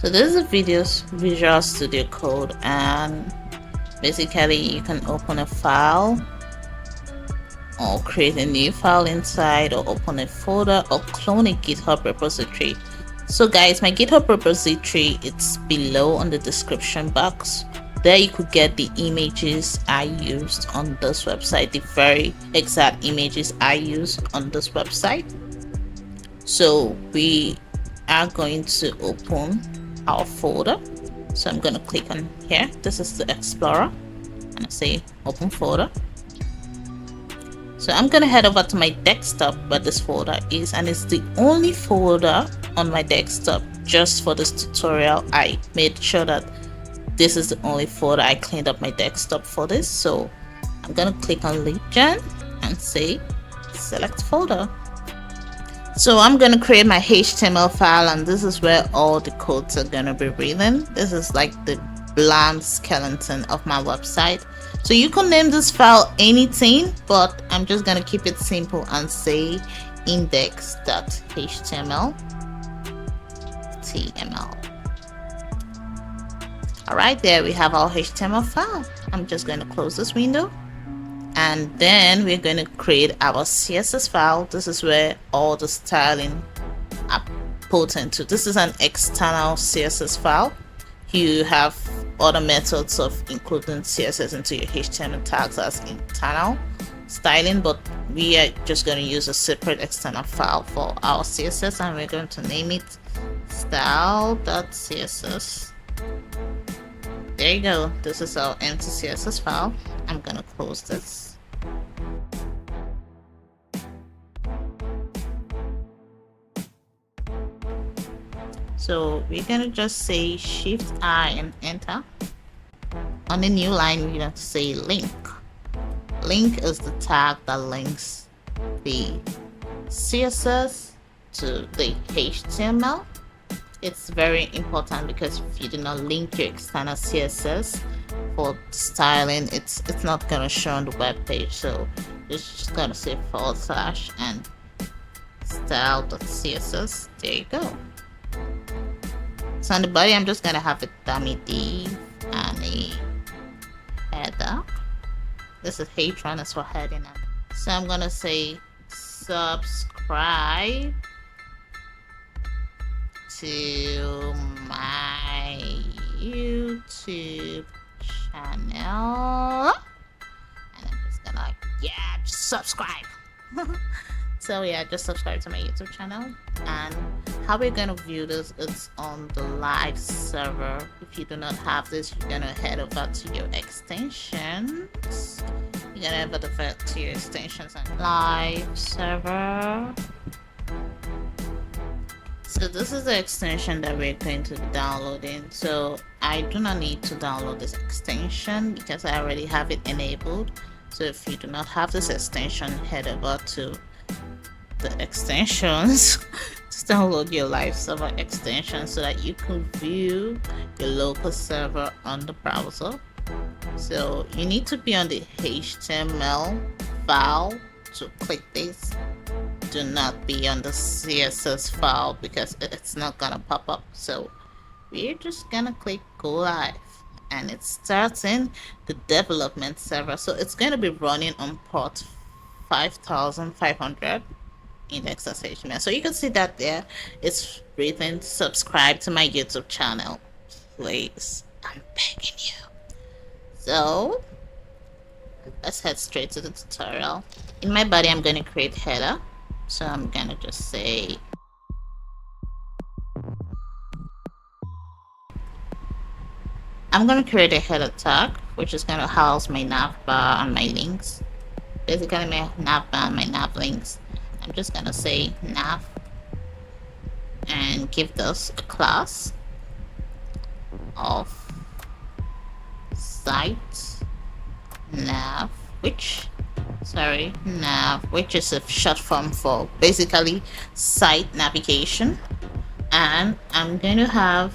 So this is Visual Studio Code, and basically you can open a file or create a new file inside, or open a folder, or clone a GitHub repository. So guys, my GitHub repository, it's below on the description box. There you could get the images I used on this website, the very exact images I used on this website. So we are going to open our folder. So I'm going to click on here. This is the Explorer, and I say open folder. So I'm going to head over to my desktop where this folder is, and it's the only folder on my desktop. Just for this tutorial, I made sure that this is the only folder. I cleaned up my desktop for this. So I'm going to click on lead gen and say select folder. So I'm going to create my HTML file, and this is where all the codes are going to be written. This is like the bland skeleton of my website. So you can name this file anything, but I'm just going to keep it simple and say index.html. Alright, there we have our HTML file. I'm just going to close this window, and then we're going to create our CSS file. This is where all the styling are put into. This is an external CSS file. You have other methods of including CSS into your HTML tags as internal styling, but we are just going to use a separate external file for our CSS, and we're going to name it style.css. There you go. This is our empty CSS file. I'm going to close this. So we're going to just say Shift I and enter. On the new line, we're going to say link. Link is the tag that links the CSS to the HTML. It's very important, because if you do not link your external CSS for styling, it's not going to show on the web page. So it's just going to say / and style.css. There you go. So on the body, I'm just going to have a dummy div and a header. This is h1 is for heading. So I'm going to say subscribe to my YouTube channel, and I'm just gonna just subscribe. So yeah, just subscribe to my YouTube channel. And how we're gonna view this, it's on the live server. If you do not have this, you're gonna head over to your extensions. You're gonna head over to your extensions and live server. So this is the extension that we're going to be downloading. So I do not need to download this extension because I already have it enabled. So if you do not have this extension, head over to the extensions to download your live server extension so that you can view your local server on the browser. So you need to be on the HTML file to click this. Do not be on the CSS file because it's not gonna pop up. So we're just gonna click go live, and it starts in the development server. So it's going to be running on port 5500 index.html. So you can see that there it's written subscribe to my YouTube channel, please, I'm begging you. So let's head straight to the tutorial. In my body, I'm going to create header. So I'm going to just say I'm going to create a header tag, which is going to house my nav bar and my links. Basically my nav bar and my nav links. I'm just going to say nav and give this a class of site nav, which is a short form for basically site navigation. And I'm going to have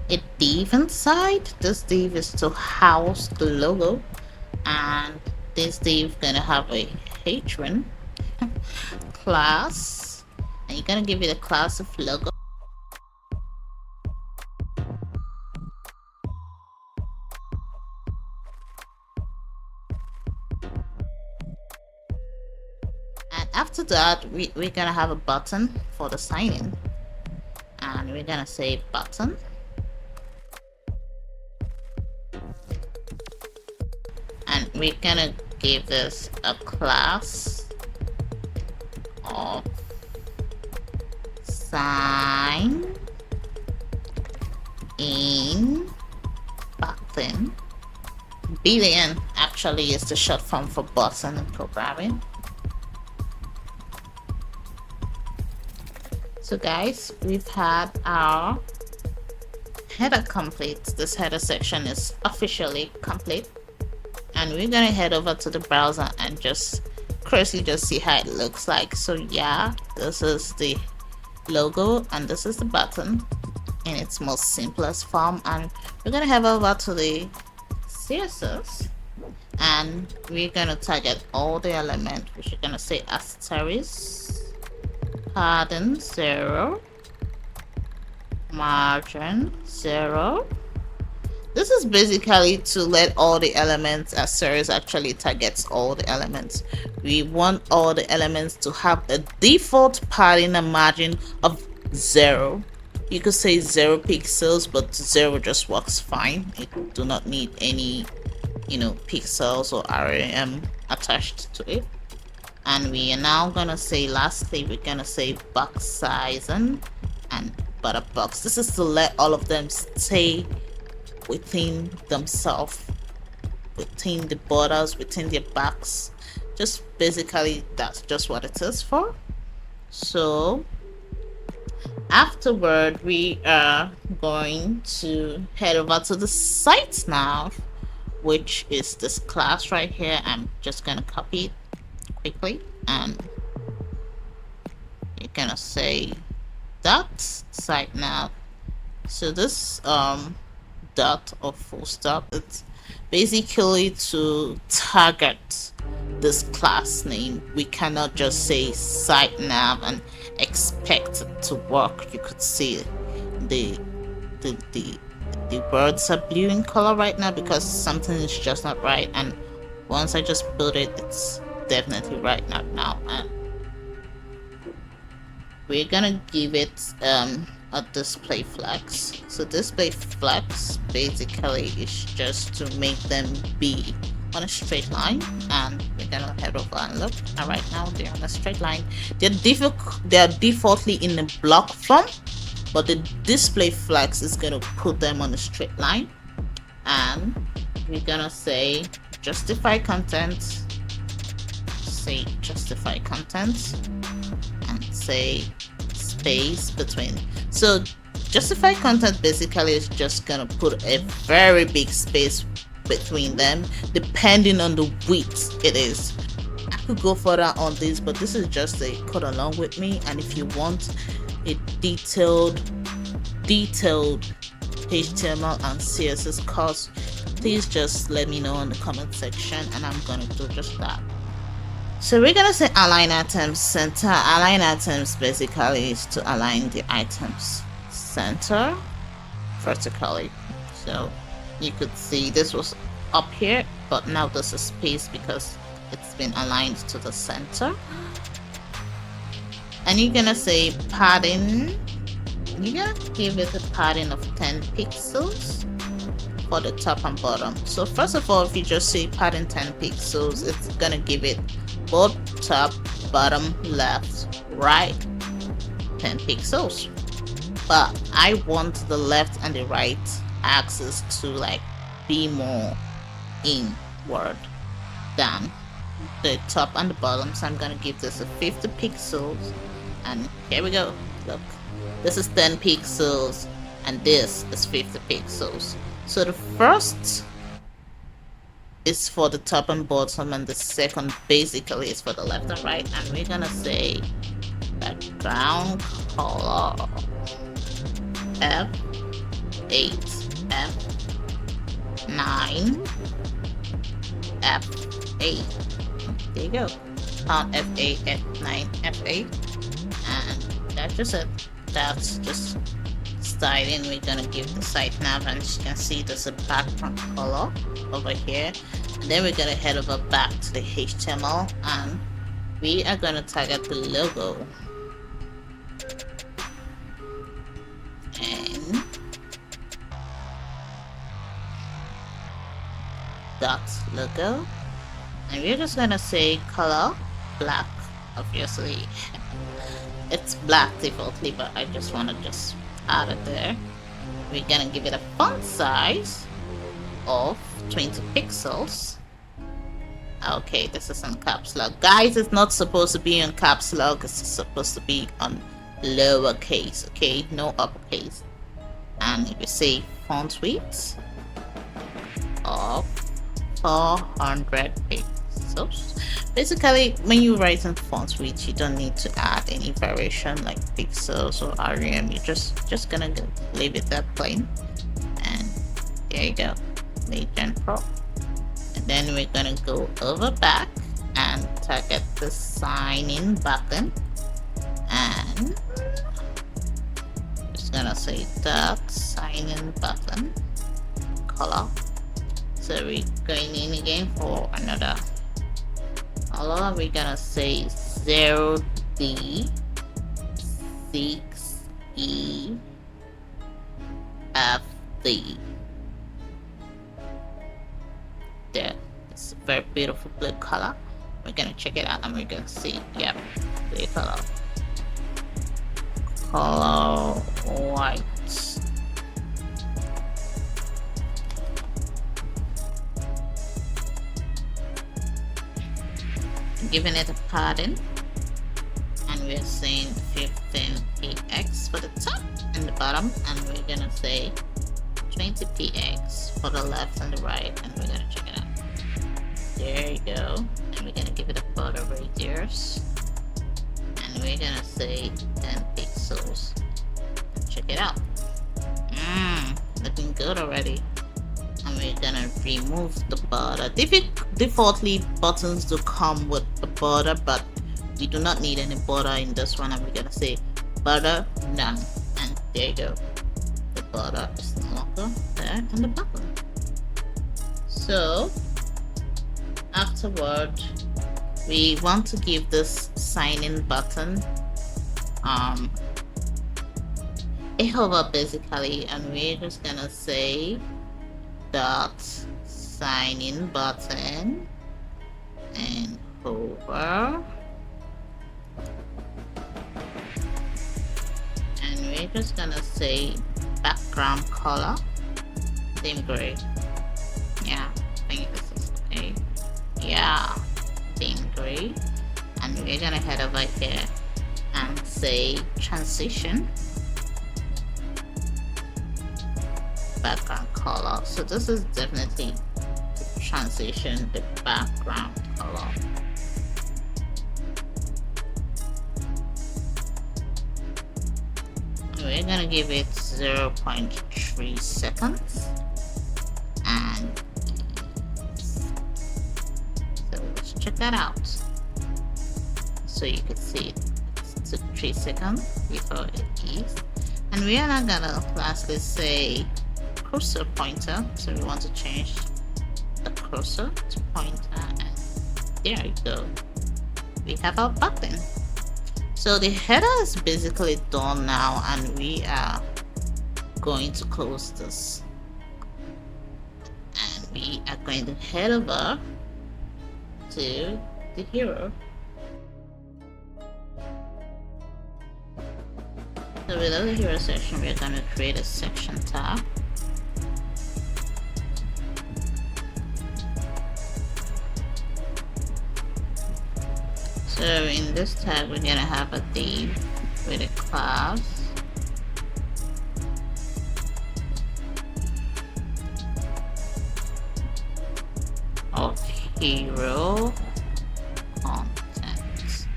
a div inside. This div is to house the logo, and this div gonna have a h1 class, and you're gonna give it a class of logo. after that, we're gonna have a button for the sign in, and we're gonna say button. And we're gonna give this a class of sign in button. BDN actually is the short form for button in programming. So guys, we've had our header complete. This header section is officially complete, and we're gonna head over to the browser and just closely just see how it looks like. So yeah, this is the logo and this is the button in its most simplest form, and we're gonna head over to the CSS and we're gonna target all the elements, which are gonna say asterisk, padding 0, margin 0. This is basically to let all the elements, asterisk actually targets all the elements. We want all the elements to have a default padding and margin of 0. You could say 0 pixels, but 0 just works fine. It do not need any, pixels or RAM attached to it. And we are now gonna say, lastly, we're gonna say box size and border box. This is to let all of them stay within themselves, within the borders, within their box. Just basically, that's just what it is for. So afterward, we are going to head over to the site nav, which is this class right here. I'm just gonna copy it quickly, and you're gonna say dot site nav. So this dot or full stop, it's basically to target this class name. We cannot just say site nav and expect it to work. You could see the words are blue in color right now because something is just not right, and once I just build it, it's definitely right now. And we're gonna give it a display flex. So display flex basically is just to make them be on a straight line, and we're gonna head over and look, and right now they're on a straight line. They're defaultly in the block form, but the display flex is gonna put them on a straight line. And we're gonna say justify content, say justify content, and say space between. So justify content basically is just gonna put a very big space between them depending on the width it is. I could go further on this, but this is just a code along with me, and if you want a detailed HTML and CSS course, please just let me know in the comment section and I'm gonna do just that. So we're gonna say align items center. Align items basically is to align the items center vertically. So you could see this was up here, but now there's a space because it's been aligned to the center. And you're gonna say padding. You're gonna give it a padding of 10 pixels for the top and bottom. So first of all, if you just say padding 10 pixels, it's gonna give it both top, bottom, left, right 10 pixels. But I want the left and the right axis to be more inward than the top and the bottom. So I'm gonna give this a 50 pixels, and here we go. Look, this is 10 pixels and this is 50 pixels. So the first is for the top and bottom, and the second basically is for the left and right. And we're gonna say background color F8, F9, F8. There you go. On F8, F9, F8, and that's just it. That's just styling. We're gonna give the site nav, and you can see there's a background color over here. And then we're gonna head over back to the HTML, and we are going to target the logo and dot logo, and we're just gonna say color black. Obviously it's black defaultly, but I just want to just add it there. We're gonna give it a font size of 20 pixels. Okay, this is on caps lock, guys. It's not supposed to be on caps lock, it's supposed to be on lowercase, okay, no uppercase. And if you say font width of 400 pixels, basically when you write in font width, you don't need to add any variation like pixels or rem. You're just gonna leave it that plain, and there you go, Legend Pro. And then we're gonna go over back and target the sign in button, and just gonna say that sign in button color. So we're going in again for another color. We're gonna say 0D6EFD. There, it's a very beautiful blue color. We're gonna check it out and we're gonna see, yep, blue color. Color white. Giving it a padding, and we're saying 15px for the top and the bottom, and we're gonna say 20px for the left and the right, and we're gonna check it out. There you go. And we're gonna give it a border radius, and we're gonna say 10 pixels. Check it out. Looking good already. And we're gonna remove the border. Defaultly buttons do come with a border, but we do not need any border in this one, and we're gonna say border none, and there you go, the border is no longer there on the button. So afterward, we want to give this sign in button a hover basically, and we're just gonna say dot sign in button and hover, and we're just gonna say background color dim gray. Yeah, I think this is okay. Yeah, dim gray. And we're gonna head over here and say transition background color. So this is definitely to transition the background color. We're gonna give it 0.3 seconds, and so let's check that out. So you can see it took 3 seconds before it is. And we are now gonna lastly say cursor pointer, so we want to change the cursor to pointer, and there you go, we have our button. So the header is basically done now, and we are going to close this, and we are going to head over to the hero. So below the hero section, we're going to create a section tab. So in this tab, we're gonna have a div with a class of hero content.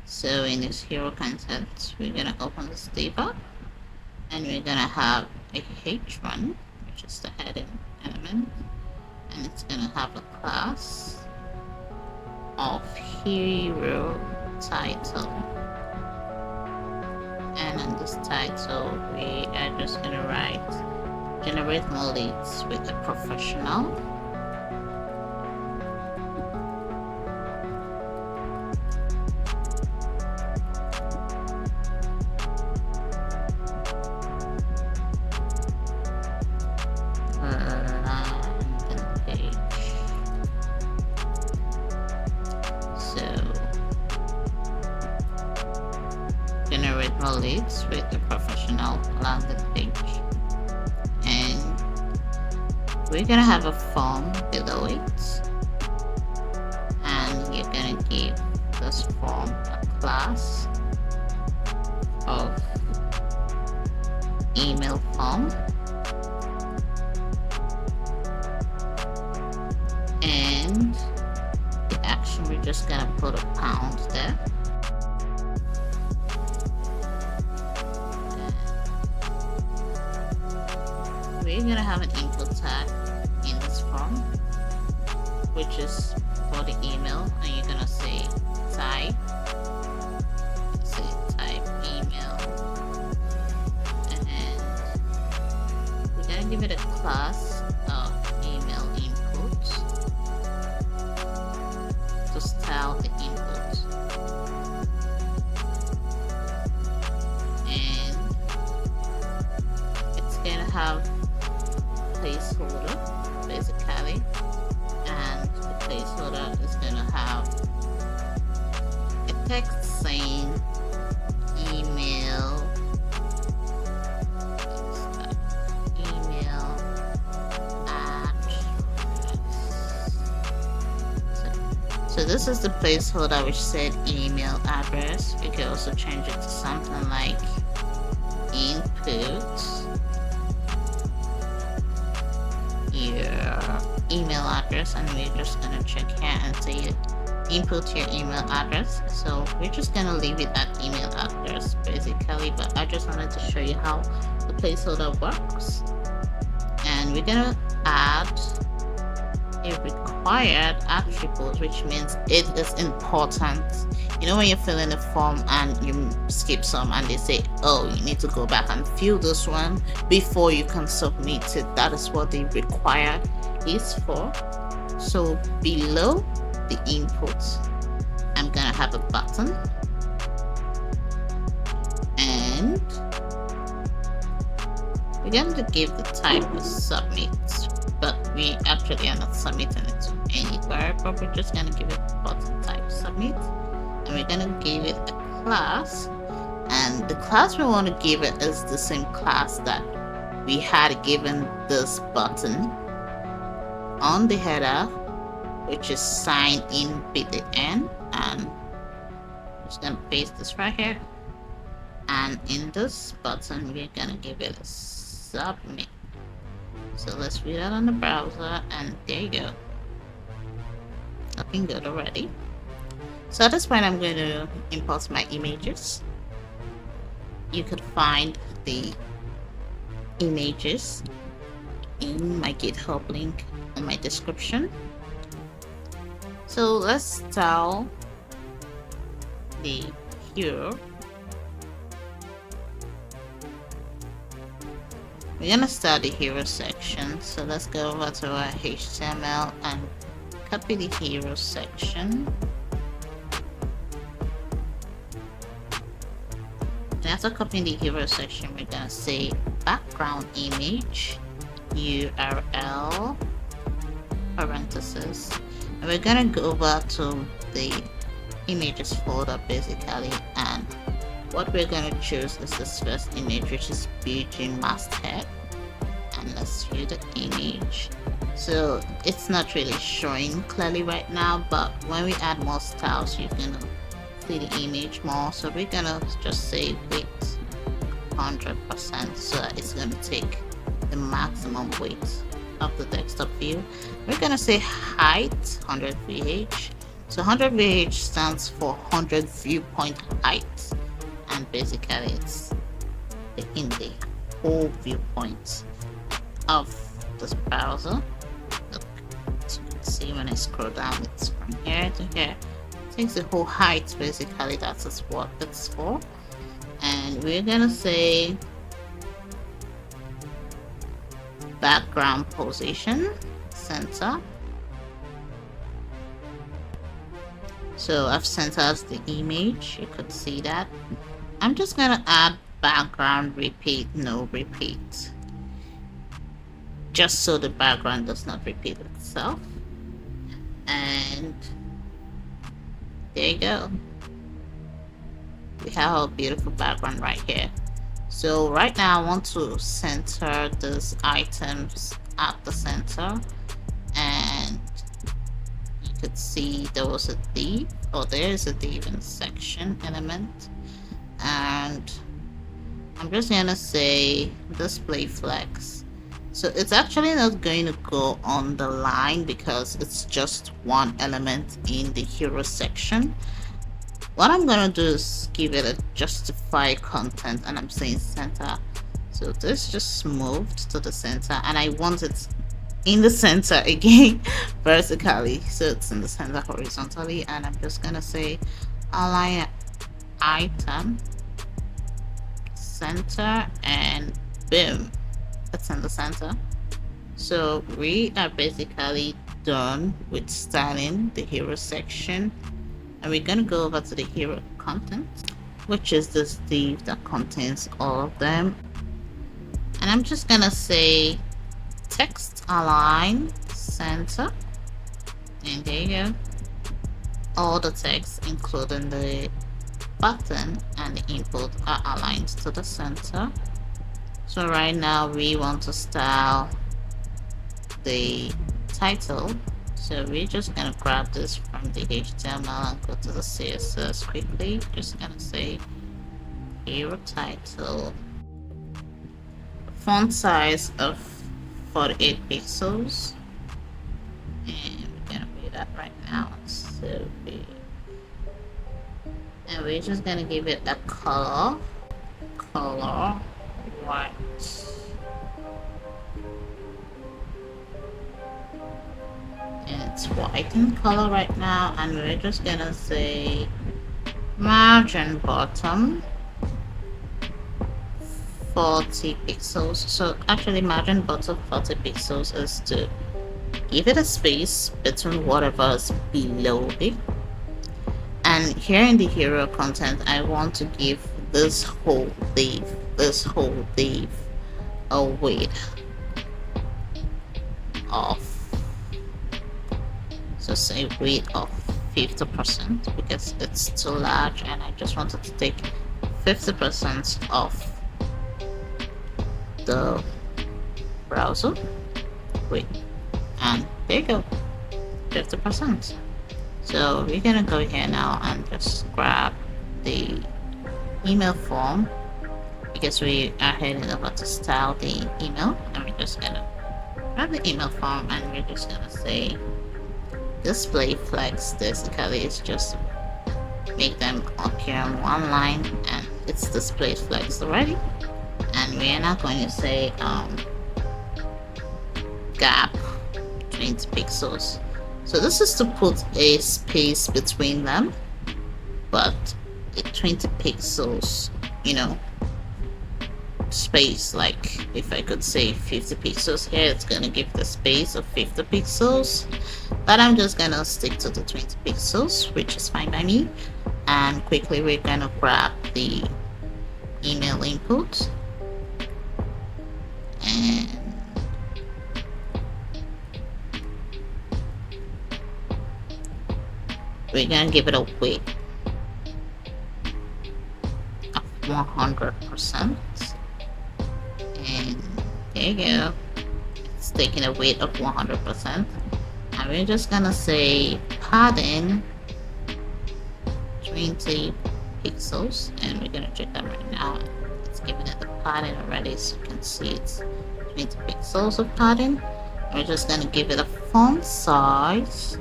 So in this hero content, we're gonna open this div up, and we're gonna have a h1, which is the heading element, and it's gonna have a class of hero title, and on this title we are just gonna write generate more leads with a professional, create a professional landing page. And we're gonna have a form below it, and you're gonna give this form a class of email form, and the action, we're just gonna put a pound there. We're gonna have an input tag in this form, which is for the email, and you're gonna say type email, and we're gonna give it a class of email input to style the input, and it's gonna have placeholder basically, and the placeholder is gonna have a text saying email address. So this is the placeholder which said email address. You can also change it to something like input your email address, and we're just gonna check here and say input your email address. So we're just gonna leave it at email address basically, but I just wanted to show you how the placeholder works. And we're gonna add a required attribute, which means it is important. You know, when you're filling a form and you skip some and they say, oh, you need to go back and fill this one before you can submit it. That is what the required is for. So below the input, I'm gonna have a button, and we're going to give the type of submit, but we actually are not submitting it to anywhere, but we're just gonna give it button type submit, and we're gonna give it a class, and the class we want to give it is the same class that we had given this button on the header, which is sign in btn, and I'm just gonna paste this right here, and in this button we're gonna give it a submit. So let's read that on the browser, and there you go, looking good already. So at this point I'm going to import my images. You could find the images in my GitHub link in my description. So let's style the hero. We're gonna start the hero section. So let's go over to our HTML and copy the hero section. And after copying the hero section, we're gonna say background image URL parenthesis, and we're gonna go over to the images folder basically, and what we're gonna choose is this first image, which is BG masthead, and let's view the image. So it's not really showing clearly right now, but when we add more styles you're gonna see the image more. So we're gonna just say width 100%, so that it's gonna take the maximum weight of the desktop view. We're gonna say height 100 VH. So 100 VH stands for 100 viewpoint height, and basically it's in the whole viewpoint of this browser. Look, as you can see when I scroll down, it's from here to here. It takes the whole height basically. That's what it's for. And we're gonna say background position center. So I've centered the image, you could see that. I'm just gonna add background repeat, no repeat, just so the background does not repeat itself. And there you go, we have a beautiful background right here. So right now I want to center these items at the center, and you could see there was a div, or there is a div in section element, and I'm just gonna say display flex. So it's actually not going to go on the line because it's just one element in the hero section. What I'm gonna do is give it a justify content, and I'm saying center. So this just moved to the center, and I want it in the center again vertically, so it's in the center horizontally, and I'm just gonna say align item center, and boom, it's in the center. So we are basically done with styling the hero section, and we're gonna go over to the hero content, which is this div that contains all of them, and I'm just gonna say text align center, and there you go. All the text including the button and the input are aligned to the center. So right now we want to style the title, so we're just gonna grab this from the HTML and go to the CSS quickly. Just gonna say hero title, font size of 48 pixels, and we're gonna do that right now. So and we're just gonna give it a color white, and it's white in color right now, and we're just gonna say margin bottom 40 pixels. So actually margin bottom 40 pixels is to give it a space between whatever is below it. And here in the hero content, I want to give this whole div a width of, so say width of 50%, because it's too large and I just wanted to take 50% of the browser width, and there you go, 50%. So we're gonna go here now and just grab the email form, because we are heading over to style the email, and we're just gonna grab the email form, and we're just gonna say display flex. Basically it's just make them appear on one line, and it's display flex already. And we are now going to say gap 20 pixels. So this is to put a space between them, but a 20 pixels, you know, space. Like if I could say 50 pixels here, it's gonna give the space of 50 pixels, but I'm just gonna stick to the 20 pixels, which is fine by me. And quickly we're gonna grab the email input, and we're gonna give it a weight of 100%, and there you go, it's taking a weight of 100%. And we're just gonna say padding 20 pixels, and we're gonna check that right now. It's giving it the padding already, so you can see it's 20 pixels of padding. We're just gonna give it a font size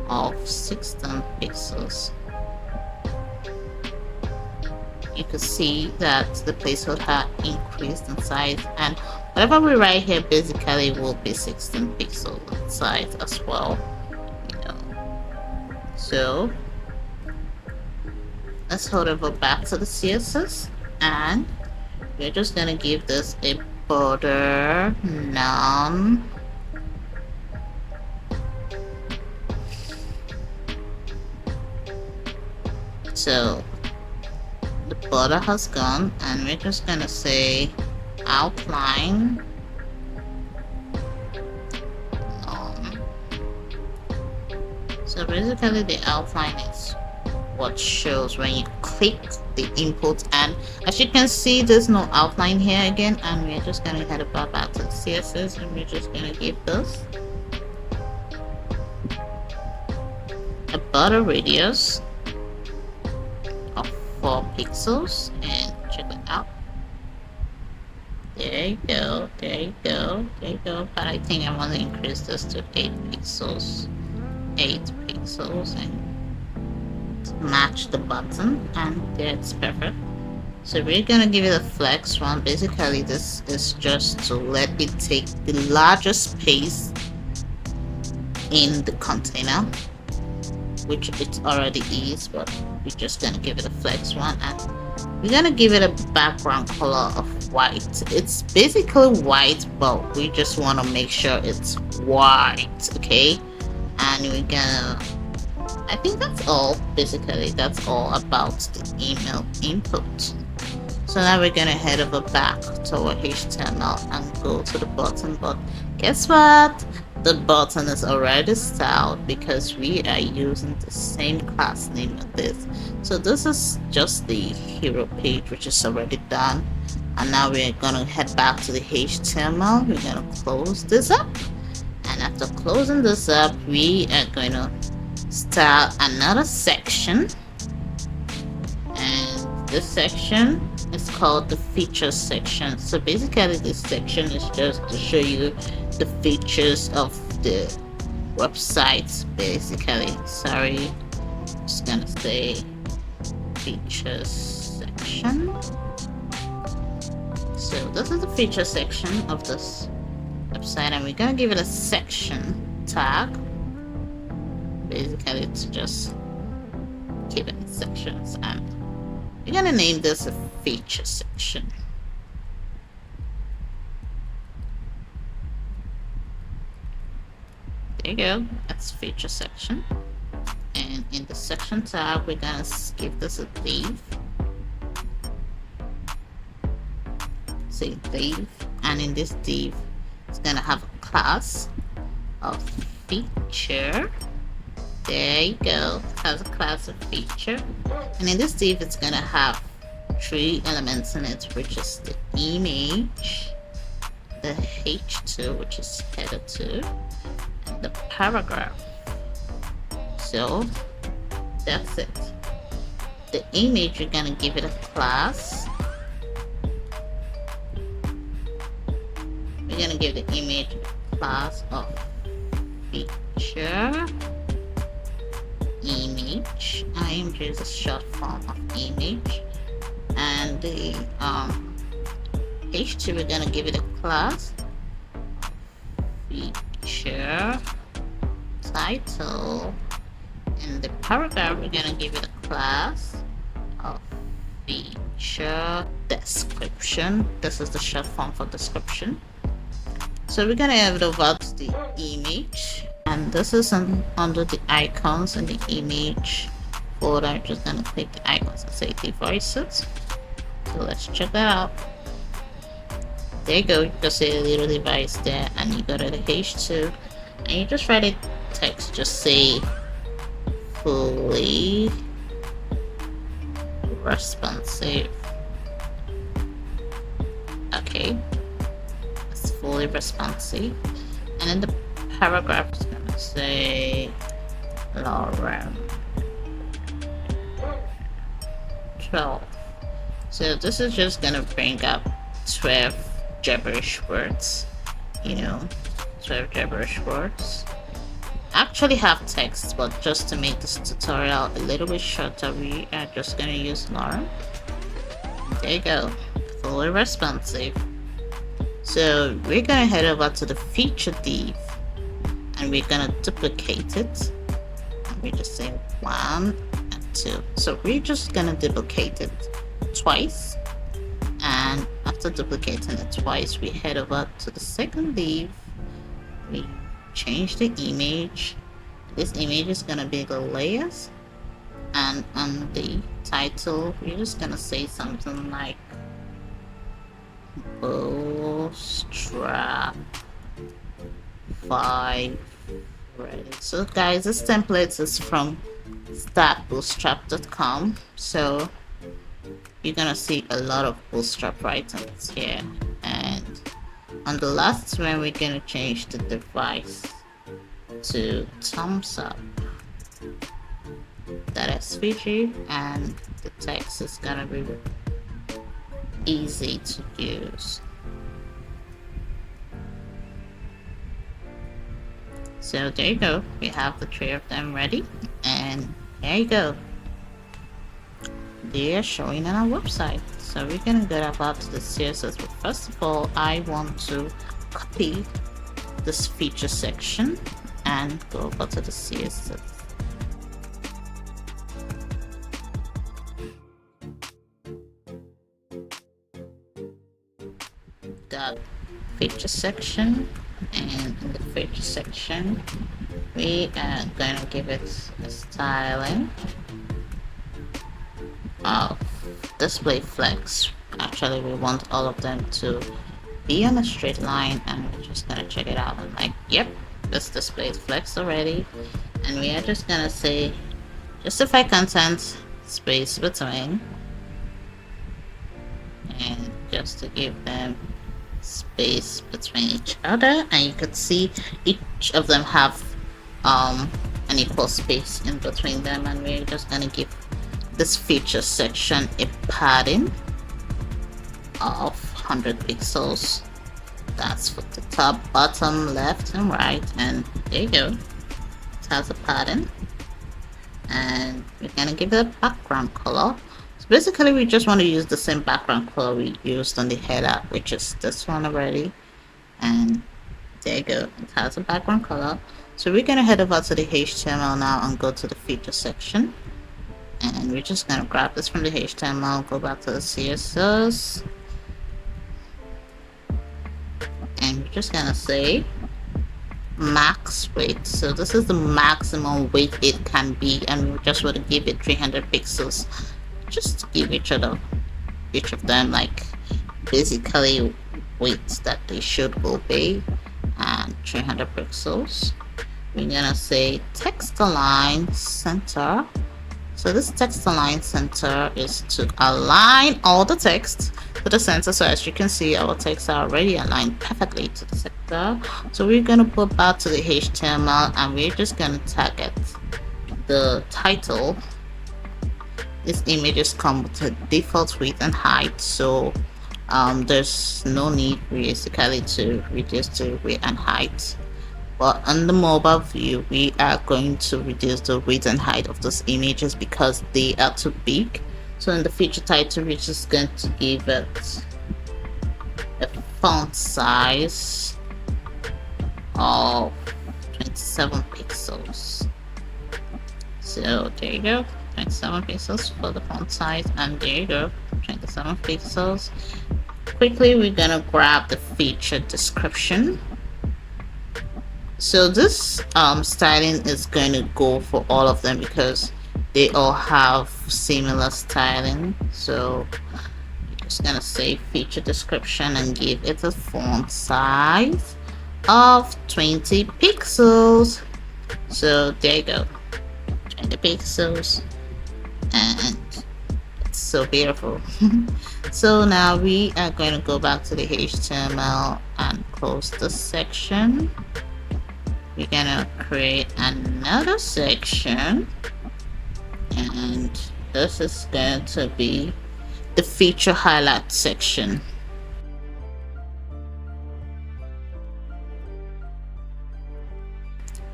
of 16 pixels. You can see that the placeholder increased in size, and whatever we write here basically will be 16 pixels in size as well, you know. So let's hold over back to the CSS, and we're just gonna give this a border none. So the border has gone, and we're just gonna say outline none. So basically the outline is what shows when you click the input. And as you can see, there's no outline here again, and we're just gonna head back to the CSS, and we're just gonna give this a border radius of 4 pixels, and check it out. There you go, there you go, there you go. But I think I want to increase this to 8 pixels, and match the button, and that's perfect. So we're gonna give it a flex one. Basically, this is just to let it take the largest space in the container, which it already is, but we're just gonna give it a flex one, and we're gonna give it a background color of white. It's basically white, but we just want to make sure it's white, okay? And we're gonna, I think that's all. Basically, that's all about the email input. So now we're gonna head over back to our HTML and go to the button. But guess what? The button is already styled because we are using the same class name with this. So this is just the hero page, which is already done. And now we're gonna head back to the HTML. We're gonna close this up. And after closing this up, we are going to style another section. And this section is called the features section. So basically this section is just to show you the features of the website. Basically, sorry, just gonna say features section. So this is the feature section of this website, and we're gonna give it a section tag. Basically, to just keep it in sections, and we're gonna name this a feature section. There you go, that's feature section. And in the section tag, we're gonna give this a div. Say div, and in this div, it's gonna have a class of feature. There you go, it has a class of feature. And in this div, it's gonna have 3 elements in it, which is the image, the h2, which is header 2, and the paragraph. So that's it. The image, you're gonna give it a class. We're gonna give the image a class of feature image. Image is a short form of image. And the h2, we're gonna give it a class feature title. And the paragraph, we're gonna give it a class of feature description. This is the short form for description. So we're gonna have it over to the image, and this is under the icons in the image folder. I'm just gonna click the icons and say devices. So let's check that out. There you go, you just see a little device there, and you go to the h2 and you just write a text, just say fully responsive. Okay, it's fully responsive. And then the paragraph is gonna say Lauren 12. So this is just gonna bring up 12 gibberish words, 12 gibberish words. I actually have text, but just to make this tutorial a little bit shorter, we are just gonna use Lauren. There you go, fully responsive. So we're gonna head over to the feature div, and we're gonna duplicate it, and we just say 1 and 2. So we're just gonna duplicate it twice, and after duplicating it twice, we head over to the second div. We change the image. This image is gonna be the layers, and on the title, we're just gonna say something like Bootstrap 5 ready. So guys, this template is from startbootstrap.com. So you're gonna see a lot of bootstrap items here, and on the last one we're gonna change the device to thumbs up. That SVG, and the text is gonna be easy to use. So there you go, we have the three of them ready, and there you go, they are showing on our website. So we're gonna go about to the CSS, but first of all I want to copy this feature section and go over to the CSS. Got feature section, and in the feature section we are going to give it a styling of display flex. Actually we want all of them to be on a straight line, and we're just gonna check it out and like, yep, this display is flex already. And we are just gonna say justify content space between, and just to give them space between each other, and you could see each of them have an equal space in between them. And we're just gonna give this feature section a padding of 100 pixels. That's for the top, bottom, left, and right, and there you go, it has a padding. And we're gonna give it a background color. So basically we just want to use the same background color we used on the header, which is this one already, and there you go, it has a background color. So we're gonna head over to the HTML now and go to the feature section, and we're just gonna grab this from the HTML, go back to the CSS, and we're just gonna say max weight. So this is the maximum weight it can be, and we just want to give it 300 pixels, just to give each of them like basically weights that they should obey, and 300 pixels. We're gonna say text align center. So this text align center is to align all the text to the center. So as you can see, our texts are already aligned perfectly to the center. So we're gonna go back to the HTML, and we're just gonna target the title. These images come with a default width and height, so there's no need basically to reduce the width and height. But on the mobile view, we are going to reduce the width and height of those images because they are too big. So in the feature title, we're just going to give it a font size of 27 pixels. So there you go, 27 pixels for the font size, and there you go, 27 pixels. Quickly, we're gonna grab the feature description. So this styling is going to go for all of them because they all have similar styling. So I'm just gonna say feature description and give it a font size of 20 pixels. So there you go, 20 pixels, and it's so beautiful. So now we are going to go back to the HTML and close this section. We're gonna create another section, and this is going to be the feature highlight section.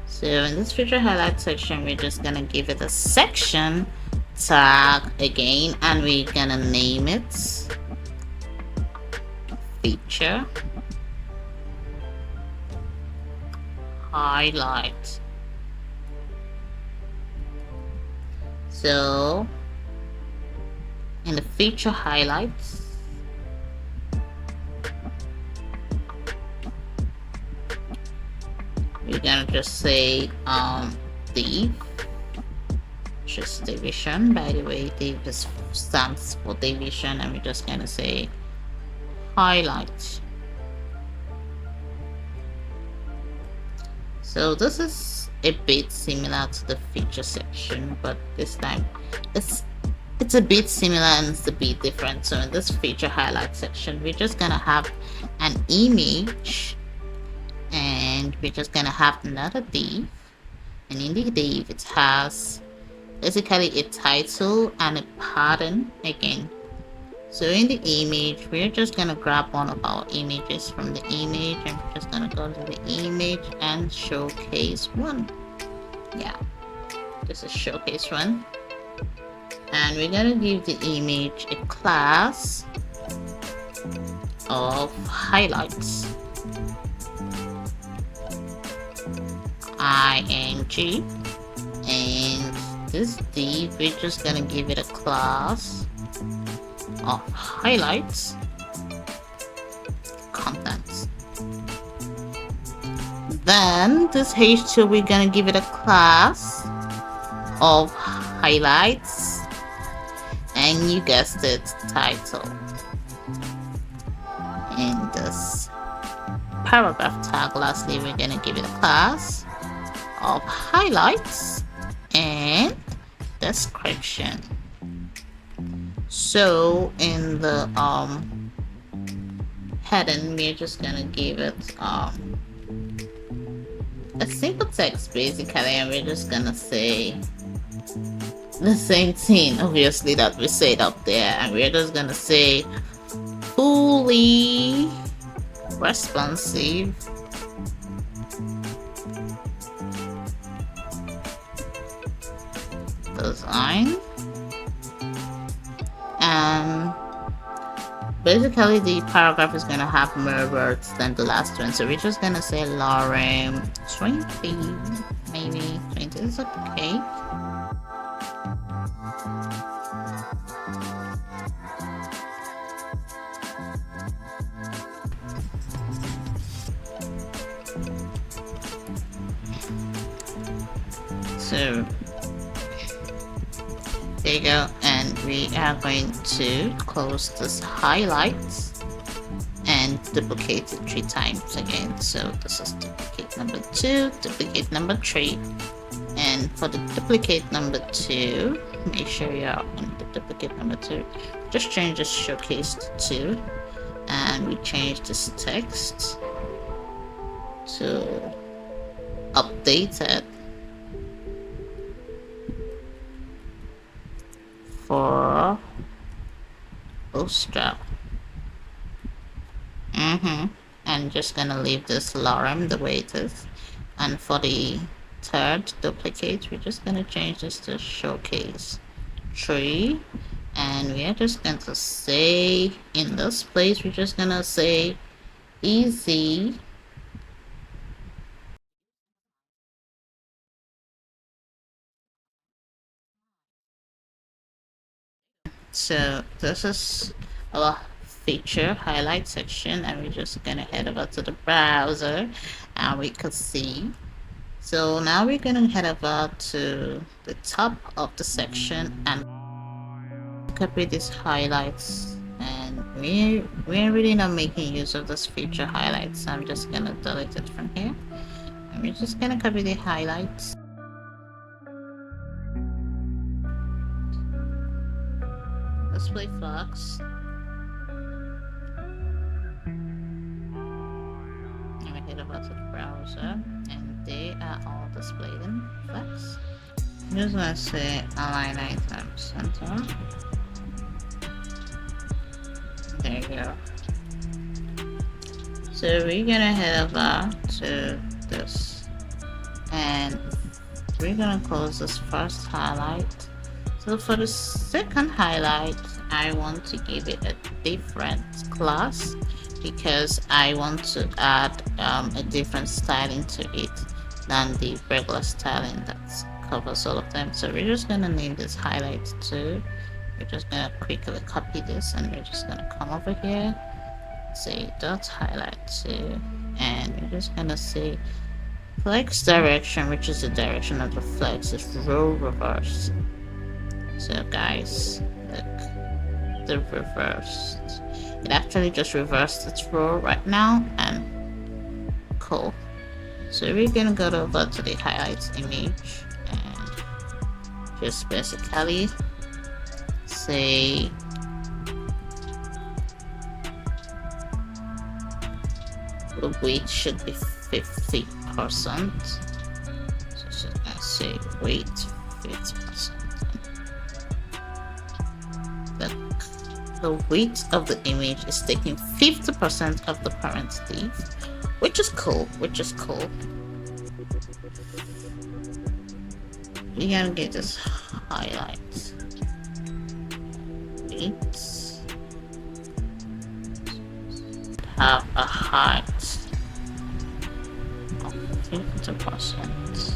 So in this feature highlight section, we're just gonna give it a section tag again, and we're gonna name it feature highlight. So in the feature highlights, we're gonna just say div, just division. By the way, div stands for division, and we're just gonna say highlight. So this is a bit similar to the feature section, but this time it's a bit similar and it's a bit different. So in this feature highlight section, we're just gonna have an image, and we're just gonna have another div, and in the div it has basically a title and a pattern again. So in the image, we're just gonna grab one of our images from the image, and we're just gonna go to the image and showcase one. Yeah, this is showcase one, and we're gonna give the image a class of highlights, ing, and this div, we're just gonna give it a class of highlights contents. Then this h2, we're gonna give it a class of highlights, and you guessed it, title. In this paragraph tag, lastly, we're gonna give it a class of highlights and description. So in the heading, we're just gonna give it a simple text basically, and we're just gonna say the same thing obviously that we said up there, and we're just gonna say fully responsive design. And basically the paragraph is going to have more words than the last one, so we're just going to say lorem 20, maybe 20 is okay. So there you go, and we are going to close this highlights and duplicate it 3 times again. So this is duplicate number 2, duplicate number 3, and for the duplicate number 2, make sure you're on the duplicate number 2, just change this showcase to 2, and we change this text to updated for Bootstrap. And just gonna leave this lorem the way it is, and for the third duplicate, we're just gonna change this to showcase 3, and we are just going to say in this place, we're just gonna say easy so this is our feature highlight section, and we're just gonna head over to the browser and we could see. So now we're gonna head over to the top of the section and copy these highlights, and we're really not making use of this feature highlights, so I'm just gonna delete it from here, and we're just gonna copy the highlights, display flags, and we head over to the browser, and they are all displayed in flags. I'm just gonna say align item center. There you go. So we're gonna head over to this, and we're gonna close this first highlight. So for the second highlight, I want to give it a different class because I want to add a different styling to it than the regular styling that covers all of them. So we're just gonna name this highlight 2. We're just gonna quickly copy this, and we're just gonna come over here, say dot highlight 2, and we're just gonna say flex direction, which is the direction of the flex, is row reversed. So guys, look, the reversed. It actually just reversed its row right now, and cool. So we're gonna go over to the highlights image and just basically say the weight should be 50%. So I say weight 50%. The weight of the image is taking 50% of the parent div, which is cool. We're gonna get this highlight. Weight have a height of 50%.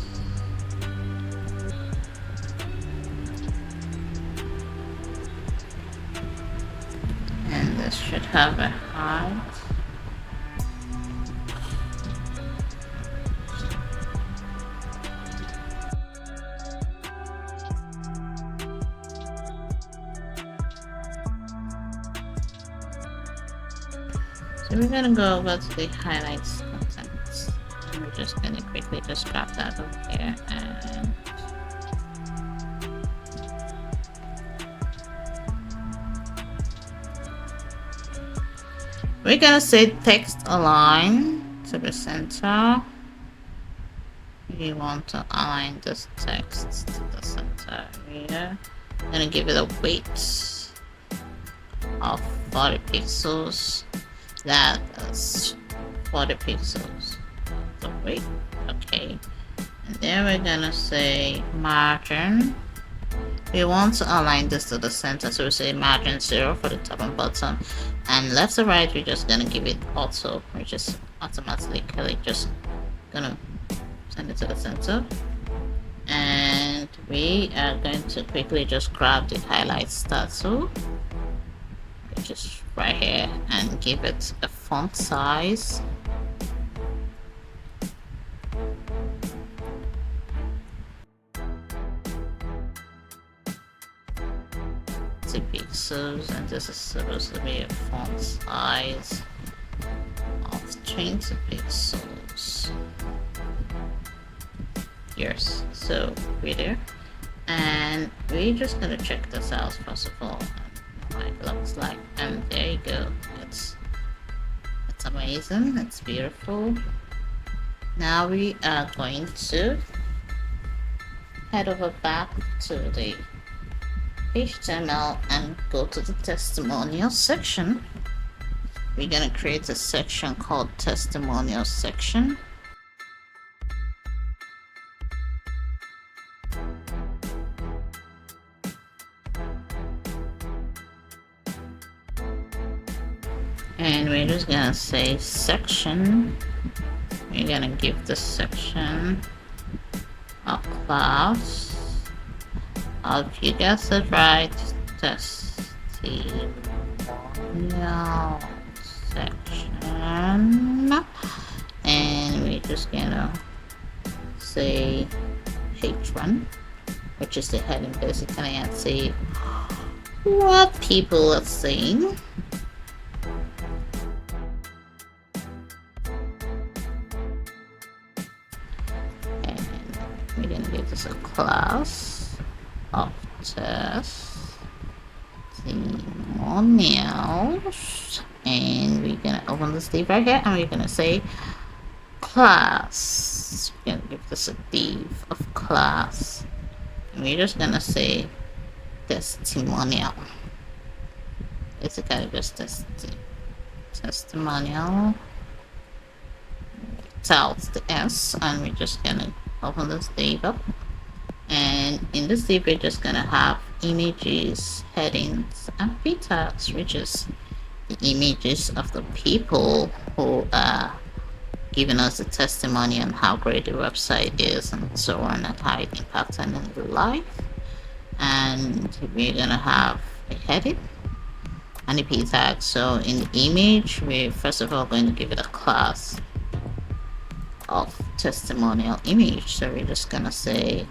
And this should have a height so we're gonna go over to the highlights contents and we're just gonna quickly just grab that over here and we're gonna say text align to the center. We want to align this text to the center here. I'm gonna give it a weight of 40 pixels. That is 40 pixels. The weight, okay. And then we're gonna say margin. We want to align this to the center, so we say margin 0 for the top and bottom, and left to right we're just gonna give it auto, which is automatically just gonna send it to the center. And we are going to quickly just grab the highlight start tool, which is right here, and give it a font size. Pixels, and this is supposed to be a font size of 20 pixels. Yes, so we're there, and we're just gonna check this out first of all, what it looks like, and there you go. It's amazing, it's beautiful. Now we are going to head over back to the HTML and go to the testimonial section. We're gonna create a section called testimonial section. And we're just gonna say section. We're gonna give this section a class. If you guess it right, testimonial section, and we're just gonna say H1, which is the heading basically, and say what people are saying. And we're gonna give this a class of testimonials, and we're gonna open this div right here, and we're gonna say class. We're gonna give this a div of class, and we're just gonna say testimonial. Basically just testimonial without the S, and we're just gonna open this div up. And in this div we're just gonna have images, headings, and p tags, which is the images of the people who are giving us a testimony on how great the website is and so on, and how it impacts them in their life. And we're gonna have a heading and a p tag. So in the image, we're first of all going to give it a class of testimonial image. So we're just gonna say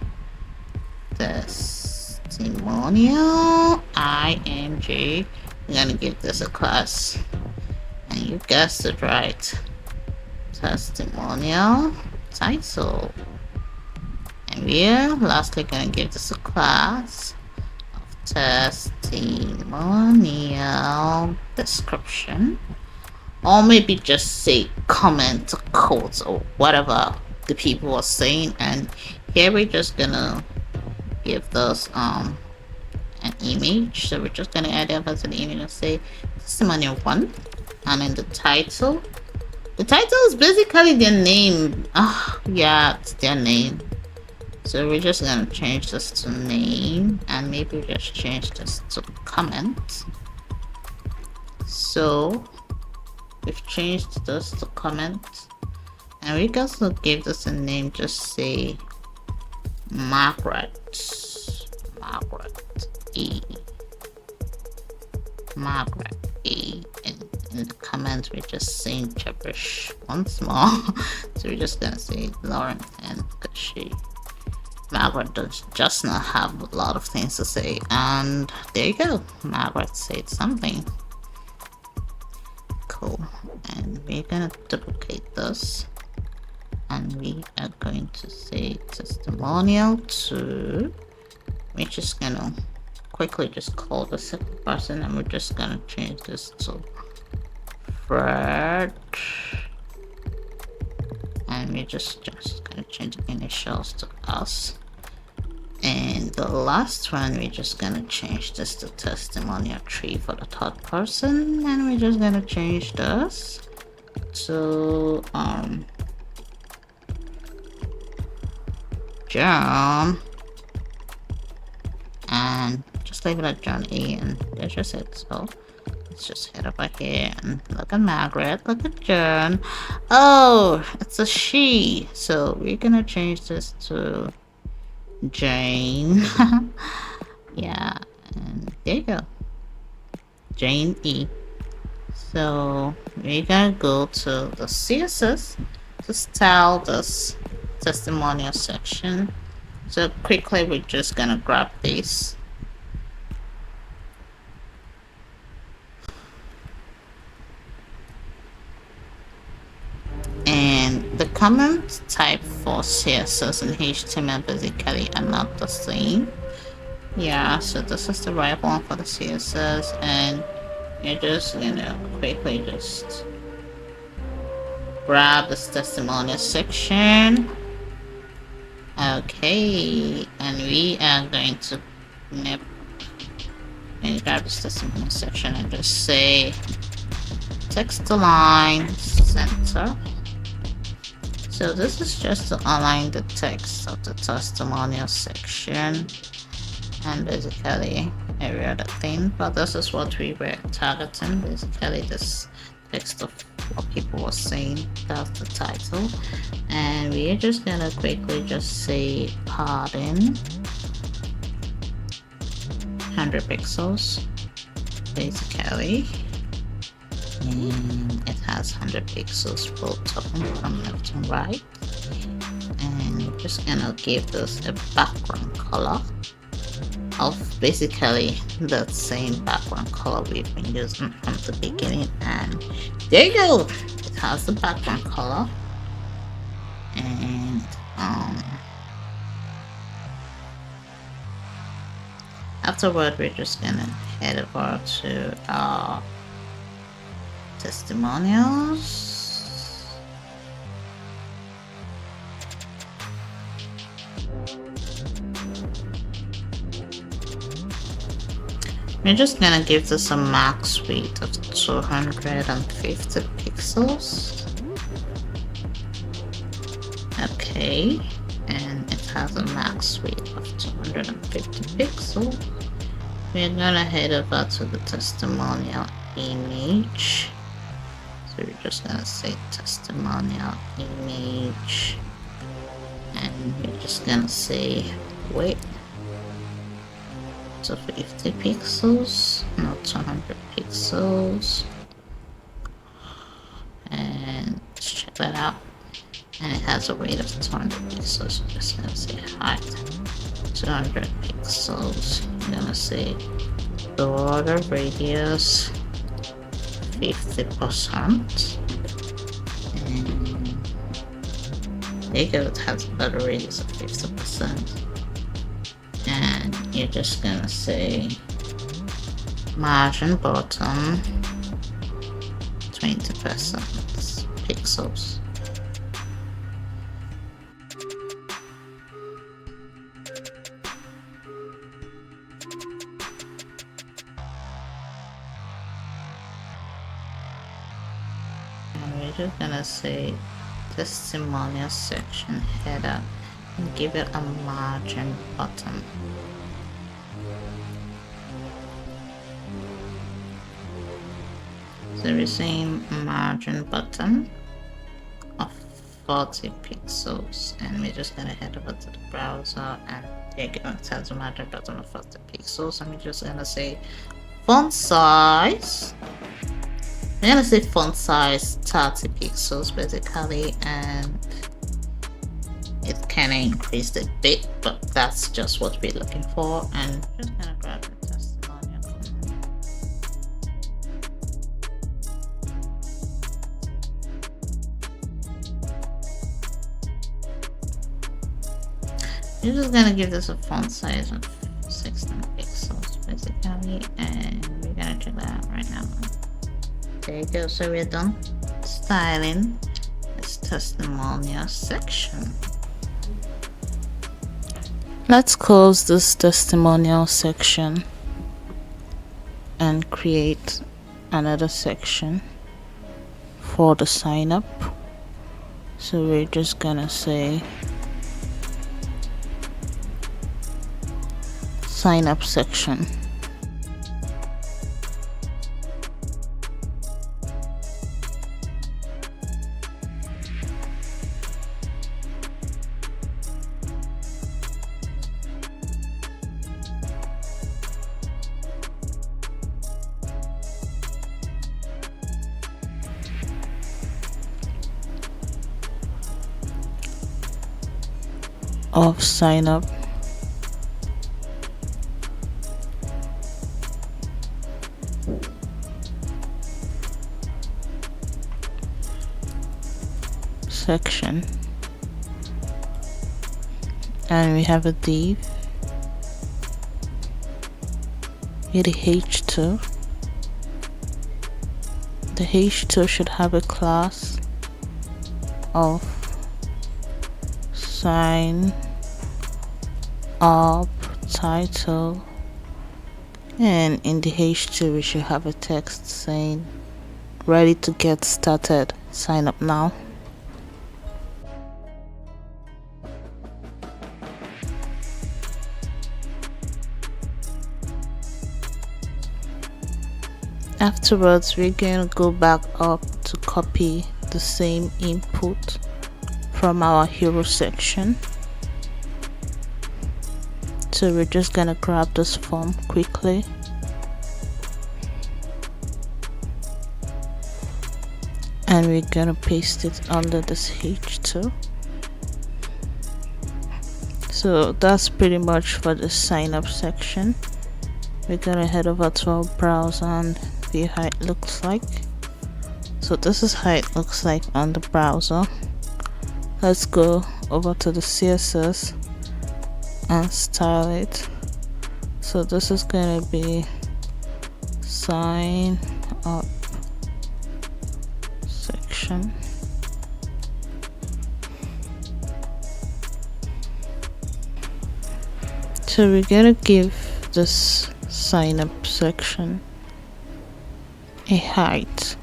testimonial img. We're gonna give this a class, and you guessed it right, testimonial title. And we're lastly gonna give this a class of testimonial description, or maybe just say comment, quotes, or whatever the people are saying. And here we're just gonna give this an image. So we're just gonna add it as an image and say testimonial 1, and in the title is basically their name. Yeah, it's their name. So we're just gonna change this to name, and maybe just change this to comment. So we've changed this to comment, and we can also give this a name. Just say Margaret E. And in the comments we're just saying gibberish once more. So we're just gonna say Lauren, and because Margaret does just not have a lot of things to say. And there you go, Margaret said something. Cool. And we're gonna duplicate this, and we are going to say testimonial 2. We're just gonna quickly just call the second person, and we're just gonna change this to Fred, and we're just gonna change the initials to us. And the last one, we're just gonna change this to testimonial 3 for the third person, and we're just gonna change this to John, and just leave it at John E, and that's just it. So let's just head over here and look at Margaret, look at John. Oh, it's a she, so we're gonna change this to Jane. Yeah, and there you go, Jane E. So we're gonna go to the CSS to style this testimonial section. So quickly we're just gonna grab this, and the comment type for CSS and HTML basically are not the same. Yeah, so this is the right one for the CSS, and you're just gonna quickly just grab this testimonial section. Okay, and we are going to grab this testimonial section and just say text align center. So this is just to align the text of the testimonial section, and basically every other thing, but this is what we were targeting, basically this text of what people were saying. That's the title, and we're just gonna quickly just say padding 100 pixels basically, and it has 100 pixels both top and bottom, left and right. And we're just gonna give this a background color of basically the same background color we've been using from the beginning, and there you go, it has the background color. And afterward we're just gonna head over to our testimonials. We're just gonna give this a max width of 250 pixels. Okay, and it has a max width of 250 pixels. We're gonna head over to the testimonial image. So we're just gonna say testimonial image, and we're just gonna say width to 50 pixels, not 200 pixels. And let's check that out. And it has a weight of 200 pixels. So just gonna say height 200 pixels. I'm gonna say border radius 50%. And There you go, it has a radius of 50%. And you're just gonna say margin bottom 20% pixels. And we're just gonna say testimonial section header and give it a margin bottom. So we're saying margin bottom of 40 pixels, and we're just gonna head over to the browser and take it to the margin bottom of 40 pixels, and we're just gonna say font size. We're gonna say font size 30 pixels basically, and it can increase a bit, but that's just what we're looking for. And just gonna grab the testimonial comment. You're just gonna give this a font size of 16 pixels basically, and we're gonna check that out right now. There you go, so we're done styling this testimonial section. Let's close this testimonial section and create another section for the sign up. So we're just gonna say sign up section. Of sign up. Section, and we have a div with a h2. The h2 should have a class of sign up title, and in the h2 we should have a text saying ready to get started, sign up now. Afterwards, we're going to go back up to copy the same input from our hero section. So we're just going to grab this form quickly. And we're going to paste it under this H2. So that's pretty much for the sign up section. We're going to head over to our browser and view how it looks like. So this is how it looks like on the browser. Let's go over to the CSS and style it. So this is going to be sign up section. So we're going to give this sign up section a height.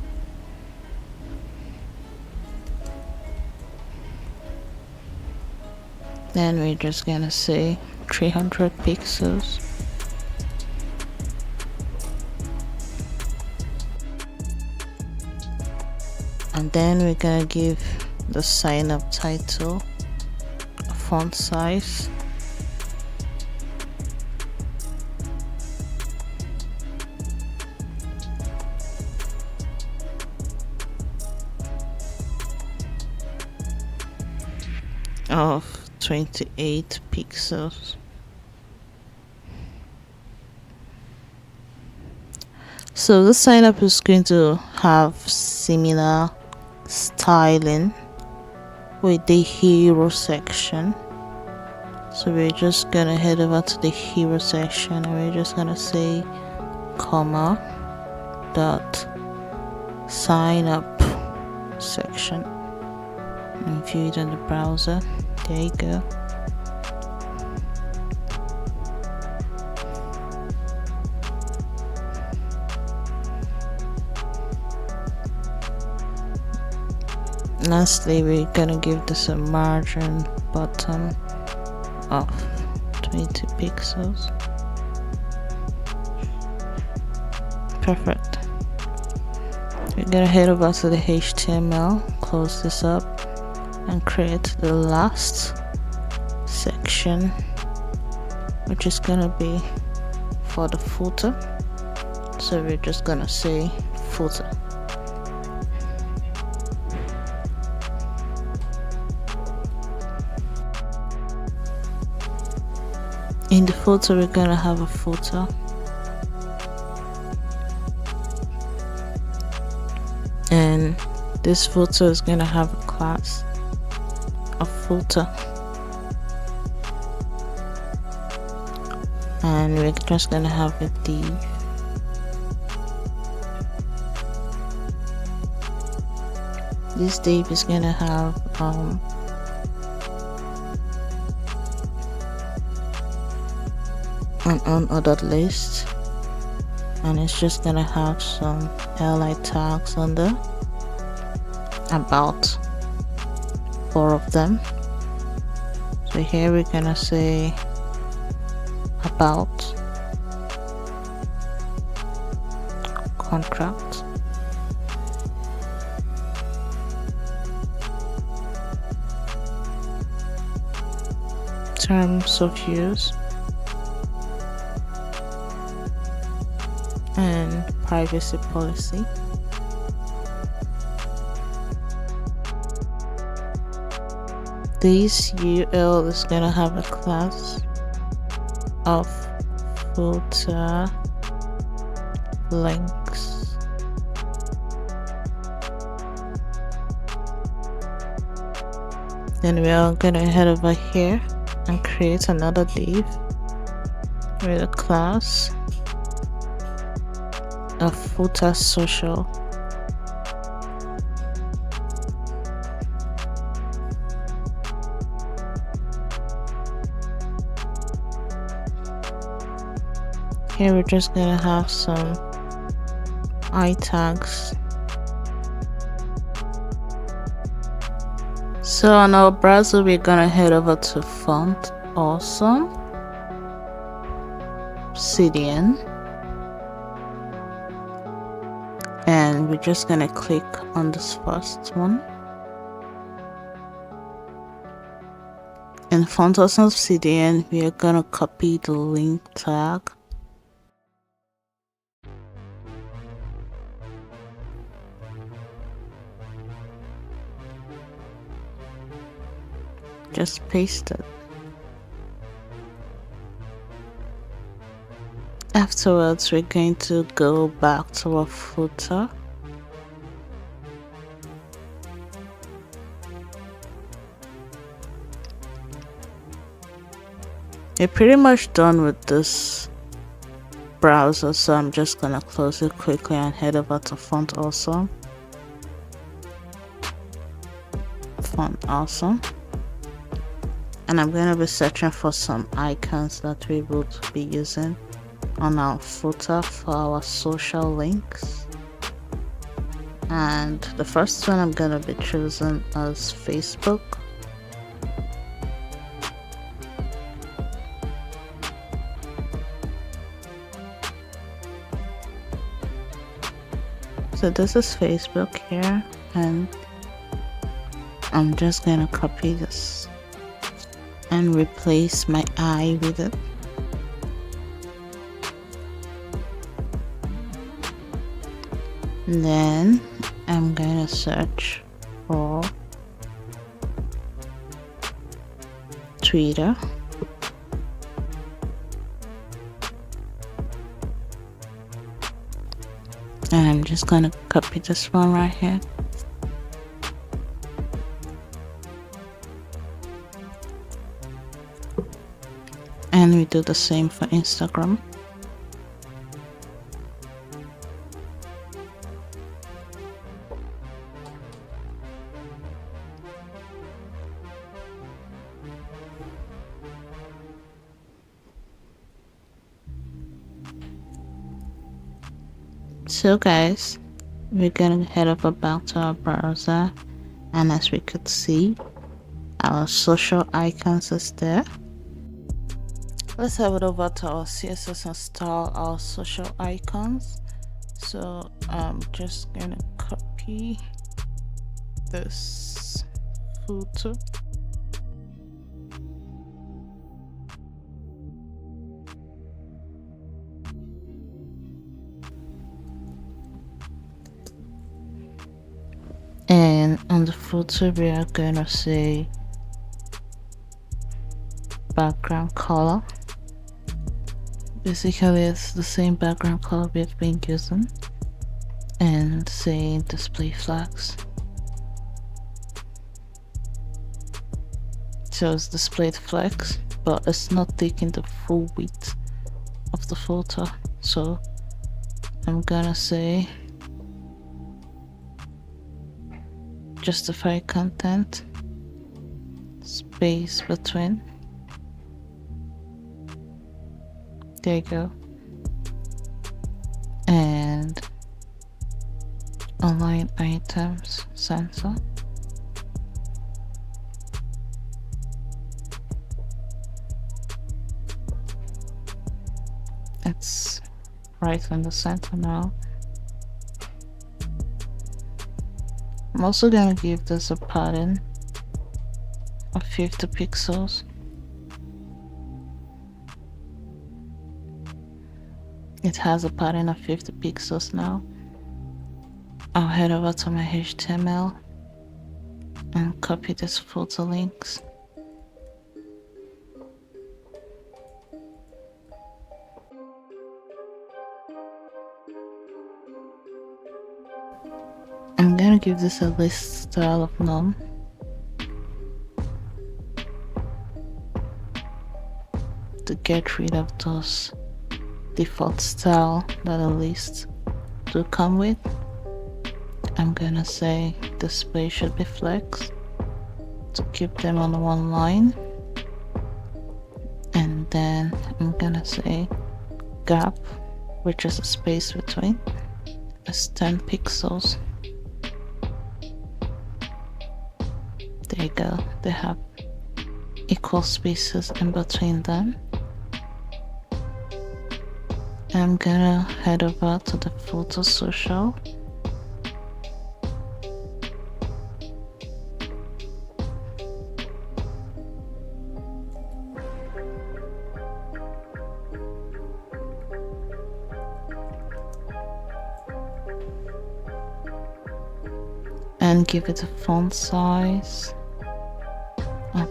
Then we're just gonna say 300 pixels. And then we're gonna give the sign up title a font size of 28 pixels. So the sign up is going to have similar styling with the hero section. So we're just gonna head over to the hero section and we're just gonna say comma dot sign up section and view it in the browser. There you go. Lastly, we're gonna give this a margin bottom of 20 pixels. Perfect. We're gonna head over to the HTML, close this up, and create the last section, which is gonna be for the footer. So we're just gonna say footer. In the footer, we're gonna have a footer, and this footer is gonna have a class of footer, and we're just gonna have a div. This div is gonna have an unordered list, and it's just gonna have some li tags on there, about 4 of them. So here we're gonna say about contract, terms of use, and privacy policy. This UL is gonna have a class of footer links. Then we are gonna head over here and create another div with a class of footer social. Here we're just gonna have some I tags. So on our browser, we're gonna head over to Font Awesome, CDN, and we're just gonna click on this first one. In Font Awesome CDN, we are gonna copy the link tag. Just paste it. Afterwards, we're going to go back to our footer. We're pretty much done with this browser, so I'm just gonna close it quickly and head over to Font Awesome. Font Awesome. And I'm going to be searching for some icons that we would be using on our footer for our social links. And the first one I'm going to be choosing is Facebook. So this is Facebook here, and I'm just going to copy this and replace my I with it. And then I'm gonna search for Twitter. And I'm just gonna copy this one right here. And we do the same for Instagram. So guys, we're gonna head over back to our browser, and as we could see, our social icons is there. Let's head over to our CSS and style our social icons. So I'm just gonna copy this photo. And on the photo we are gonna say background color. Basically it's the same background color we've been using, and say display flags. So it's displayed flags, but it's not taking the full width of the photo. So I'm gonna say justify content space between. There you go. And align items center. It's right in the center now. I'm also gonna give this a pattern of 50 pixels. It has a pattern of 50 pixels now. I'll head over to my HTML and copy this photo links. I'm gonna give this a list style of none. To get rid of those default style that a list do come with, I'm gonna say display should be flexed to keep them on one line, and then I'm gonna say gap, which is a space between, is 10 pixels. There you go, they have equal spaces in between them. I'm gonna head over to the photo social. And give it a font size of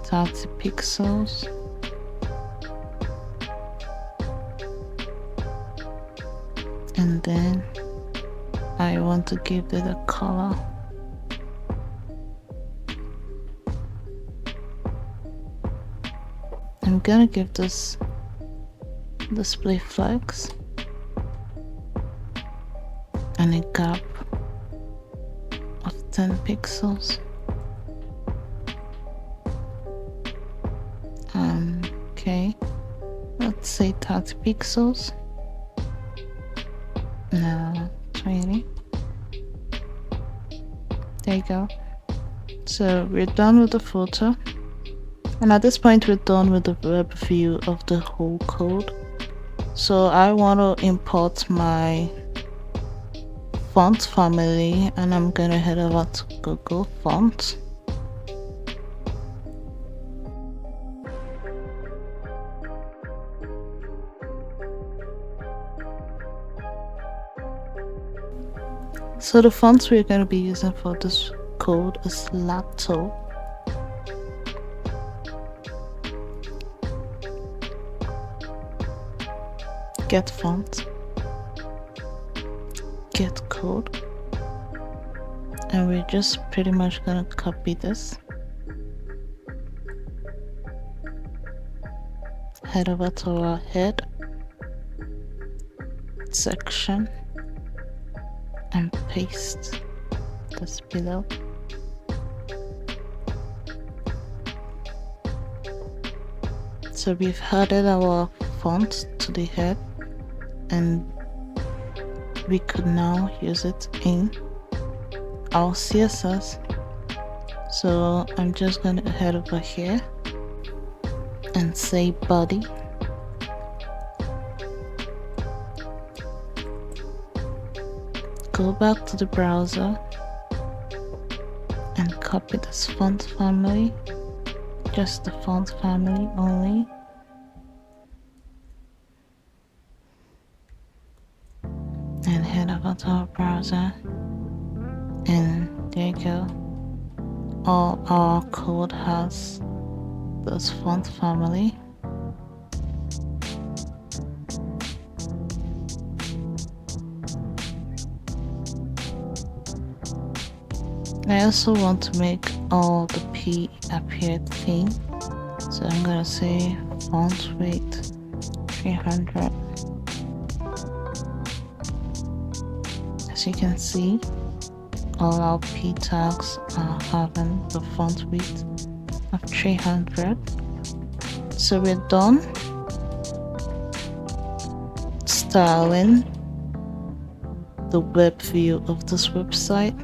30 pixels. And then I want to give it a color. I'm gonna give this display flags and a gap of 10 pixels. Okay, let's say 30 pixels. No, 20. There you go. So we're done with the photo, and at this point we're done with the web view of the whole code. So I want to import my font family, and I'm gonna head over to Google Fonts. So the fonts we're going to be using for this code is Lato. Get font, get code, and we're just pretty much going to copy this head over to our head section and paste this below. So we've added our font to the head, and we could now use it in our CSS. So I'm just going to head over here and say body. Go back to the browser and copy this font family, just the font family only. And head over to our browser, and there you go. All our code has this font family. I also want to make all the P appear thin, so I'm gonna say font weight 300. As you can see, all our P tags are having the font width of 300. So we're done styling the web view of this website,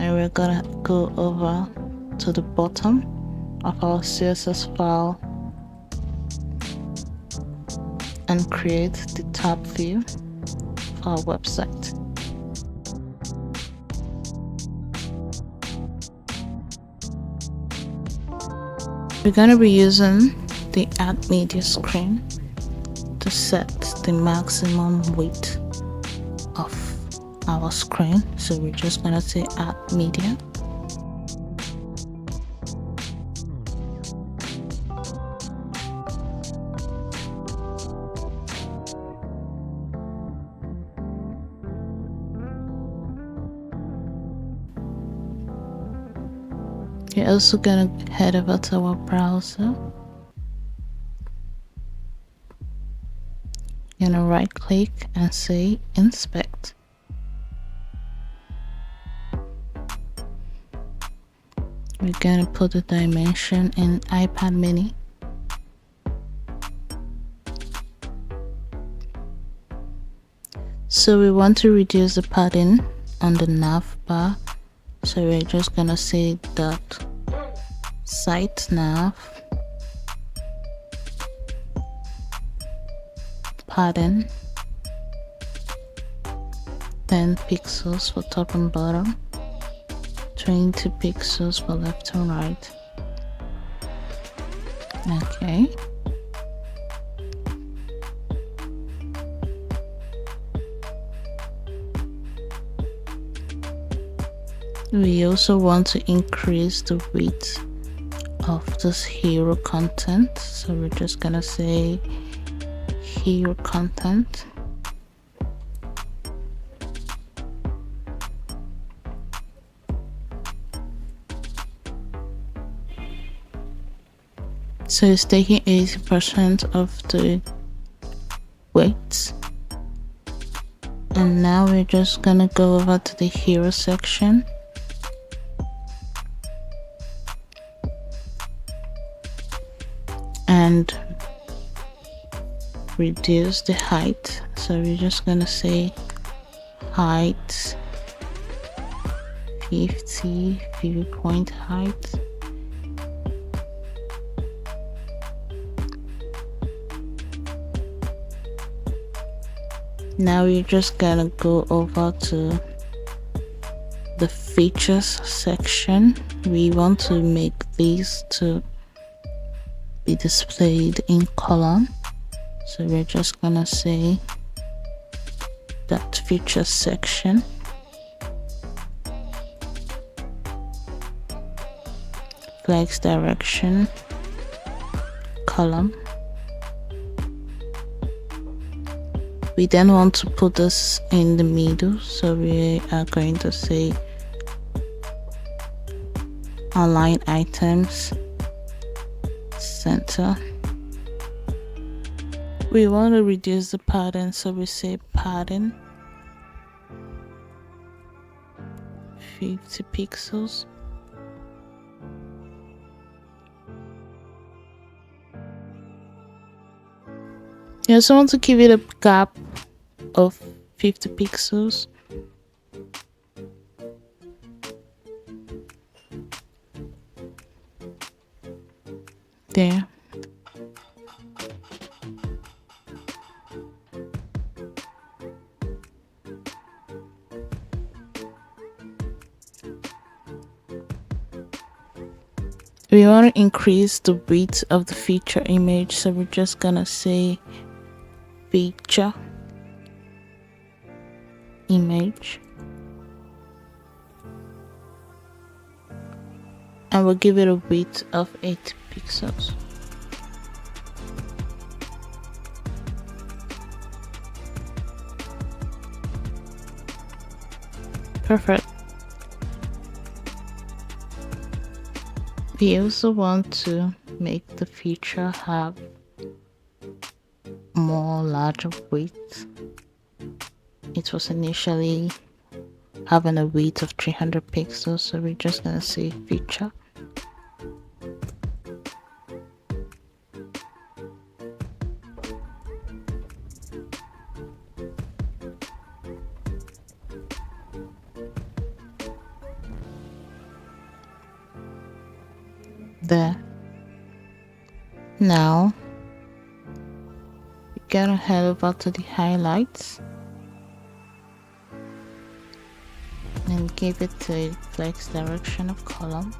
and we're gonna go over to the bottom of our CSS file and create the tab view for our website. We're going to be using the Add Media screen to set the maximum width of our screen. So we're just going to say Add Media. You're also going to head over to our browser. You're going to right click and say Inspect. We're going to put the dimension in iPad mini. So we want to reduce the padding on the nav bar. So we're just gonna say dot site nav padding 10 pixels for top and bottom, 20 pixels for left and right. Okay. We also want to increase the width of this hero content, so we're just gonna say hero content. So it's taking 80% of the weight. And now we're just gonna go over to the hero section. And reduce the height. So we're just gonna say height 50 viewpoint height. Now we're just gonna go over to the features section. We want to make these to be displayed in column, so we're just gonna say that features section, flex direction column. We then want to put this in the middle, so we are going to say align items center. we want to reduce the padding, so we say padding 50 pixels. You also want to give it a gap of 50 pixels. There. We want to increase the width of the feature image, so we're just gonna say feature image, and we'll give it a width of 8 pixels. Perfect. We also want to make the feature have more larger width. It was initially having a width of 300 pixels, so we're just gonna say feature. There. Now we gotta head over to the highlights and give it a flex direction of column.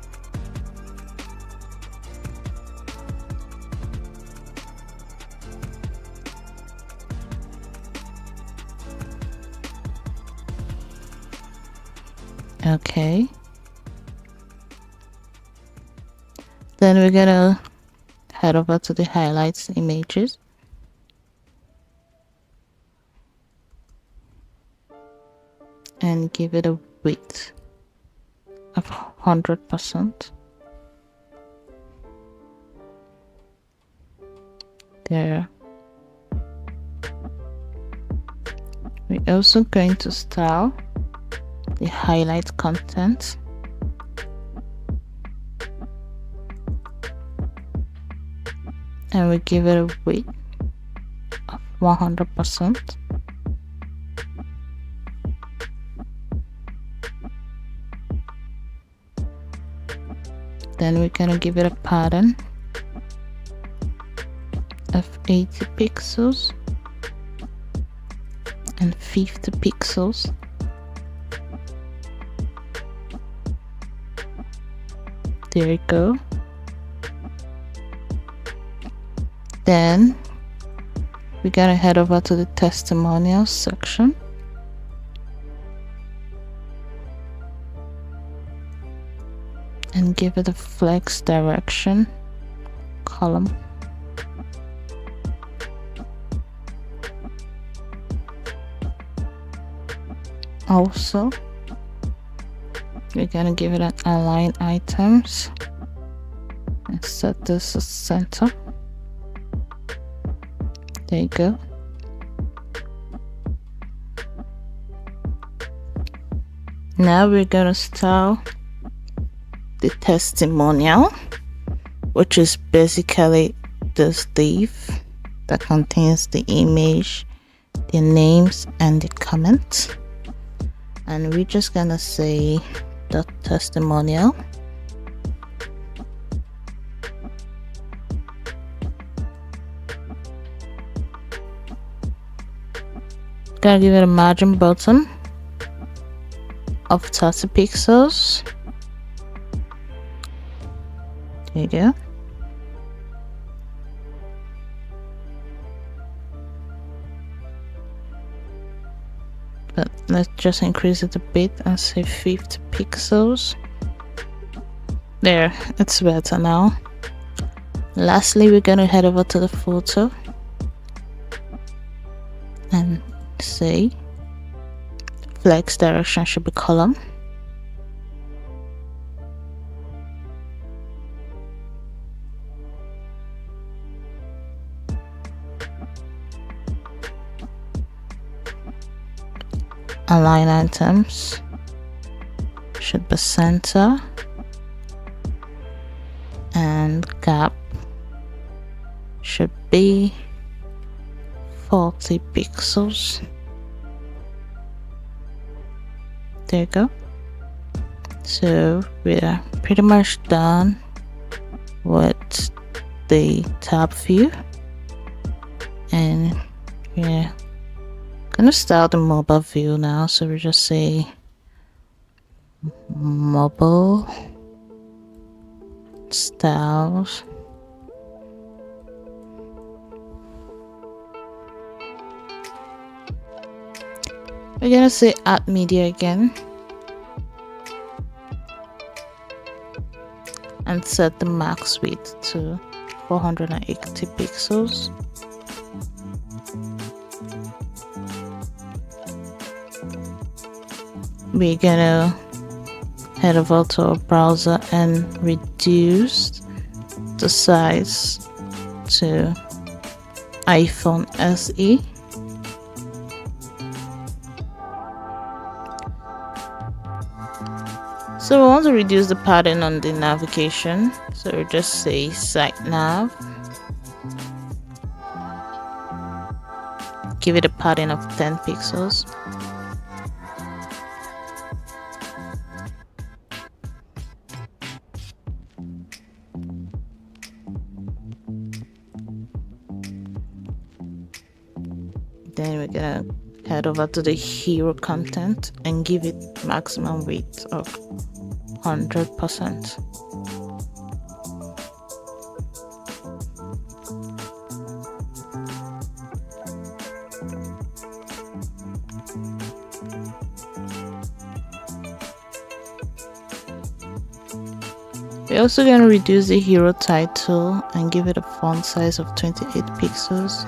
Okay. Then we're gonna head over to the highlights images and give it a width of 100%. There. We're also going to style the highlight content. And we give it a width of 100%. Then we're gonna give it a pattern of 80 pixels and 50 pixels. There you go. Then we gotta head over to the testimonials section and give it a flex direction column. Also, we're gonna give it an align items and set this as center. There you go. Now we're gonna style the testimonial, which is basically this div that contains the image, the names, and the comment. And we're just gonna say the testimonial. Gonna give it a margin bottom of 30 pixels. There you go. But let's just increase it a bit and say 50 pixels. There, it's better now. Lastly, we're gonna head over to the photo and say flex direction should be column. align items should be center, and gap should be 40 pixels. There you go. So we're pretty much done with the tab view, and we're gonna start the mobile view now. So we just say mobile styles. We're gonna say add media again and set the max width to 480 pixels. We're gonna head over to our browser and reduce the size to iPhone SE. So we want to reduce the padding on the navigation, so we just say site nav, give it a padding of 10 pixels. Then we're gonna head over to the hero content and give it maximum width of 100%. We're also going to reduce the hero title and give it a font size of 28 pixels.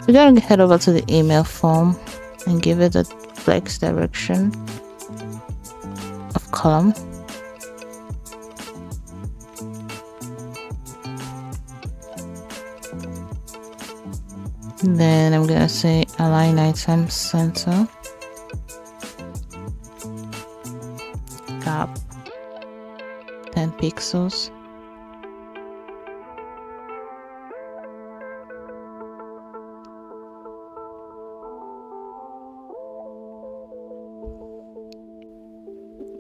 We're going to head over to the email form and give it a flex direction of column. Then I'm going to say align item center, gap 10 pixels.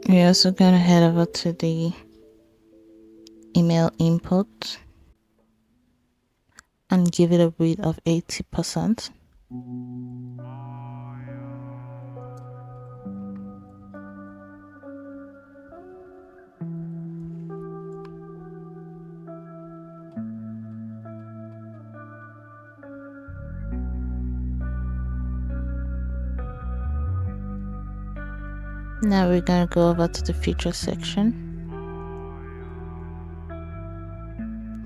We're also going to head over to the email input and give it a width of 80%. Now we're going to go over to the feature section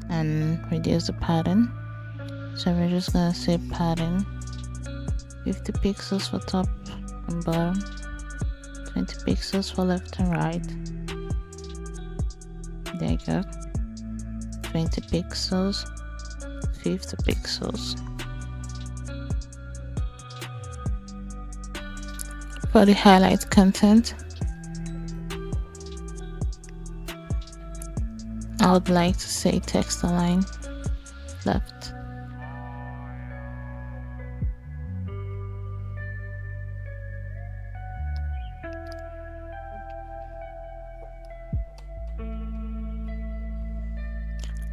and reduce the pattern. So we're just going to say pattern 50 pixels for top and bottom, 20 pixels for left and right. There you go. 20 pixels, 50 pixels. For the highlight content, I would like to say text align left.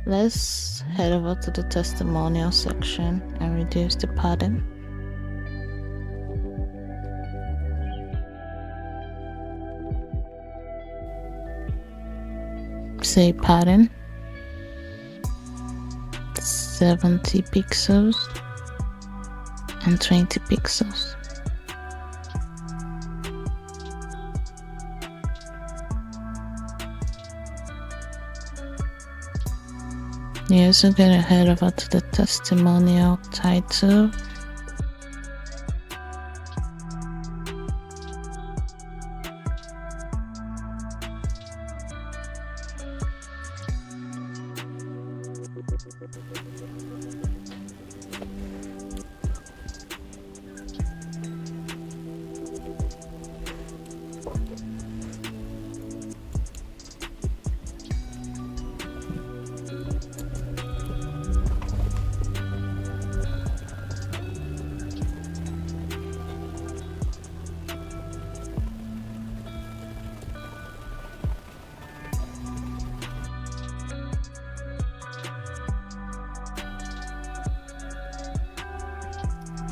Let's head over to the testimonial section and reduce the padding. Say pattern 70 pixels and 20 pixels. You're also going to head over to the testimonial title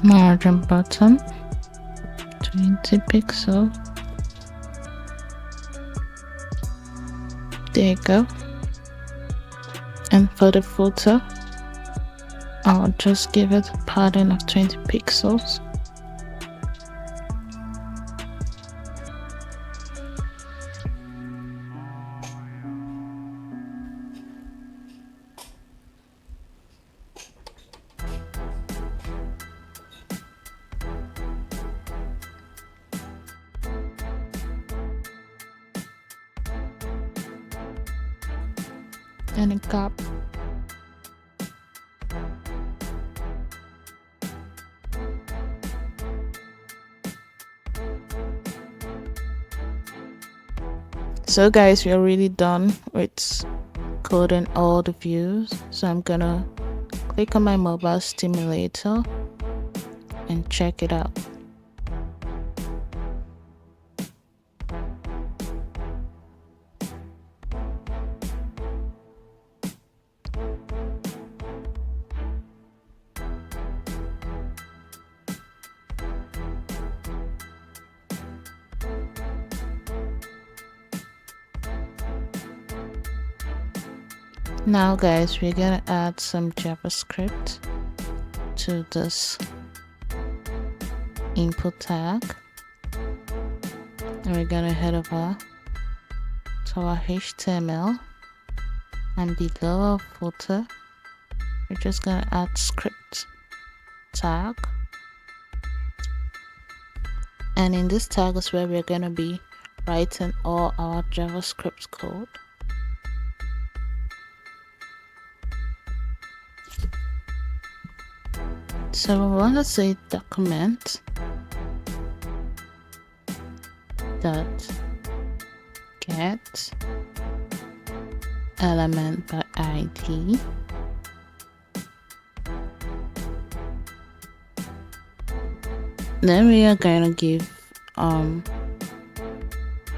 Margin bottom 20 pixels. There you go. And for the footer, I'll just give it a padding of 20 pixels. And a cap. So guys, we are really done with coding all the views. So I'm gonna click on my mobile stimulator and check it out. Now guys, we're gonna add some JavaScript to this input tag, and we're gonna head over to our HTML, and below our footer we're just gonna add script tag, and in this tag is where we're gonna be writing all our JavaScript code. So we want to say document dot get element by ID, then we are going to give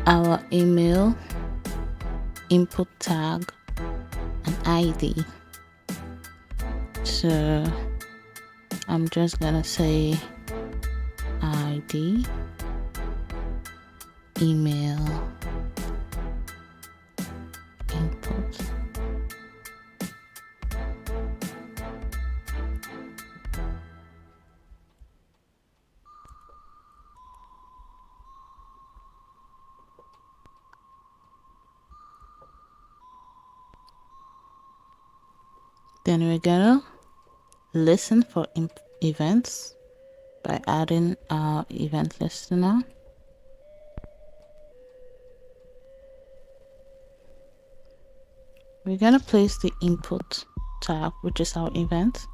our email input tag an ID. So I'm just gonna say ID email input. Then we're gonna listen for events by adding our event listener. We're gonna place the input tag, which is our event.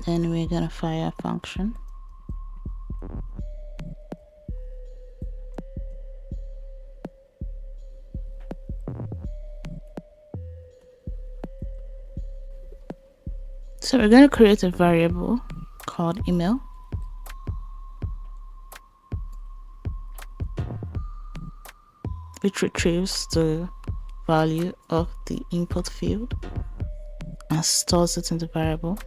Then we're gonna fire a function. So we're going to create a variable called email. Which retrieves the value of the input field and stores it in the variable.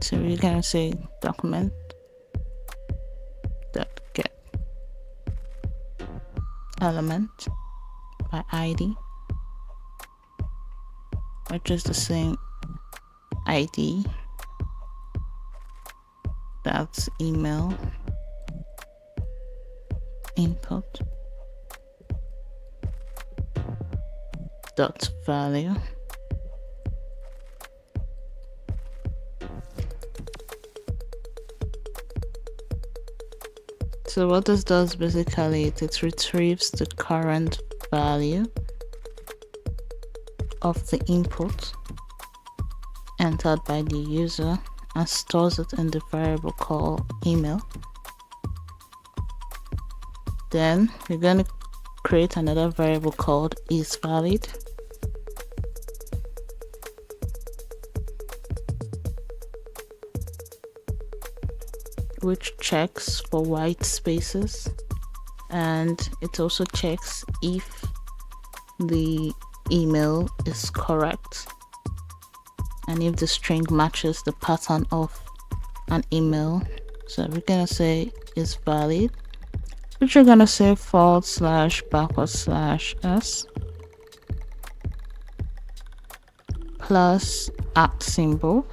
So we're going to say document dot get element by ID, which is the same ID that's email input dot value So what this does basically, it retrieves the current value of the input entered by the user and stores it in the variable called email. Then we're going to create another variable called isValid, which checks for white spaces, and it also checks if the email is correct and if the string matches the pattern of an email. So we're gonna say is valid, which we're gonna say //s plus @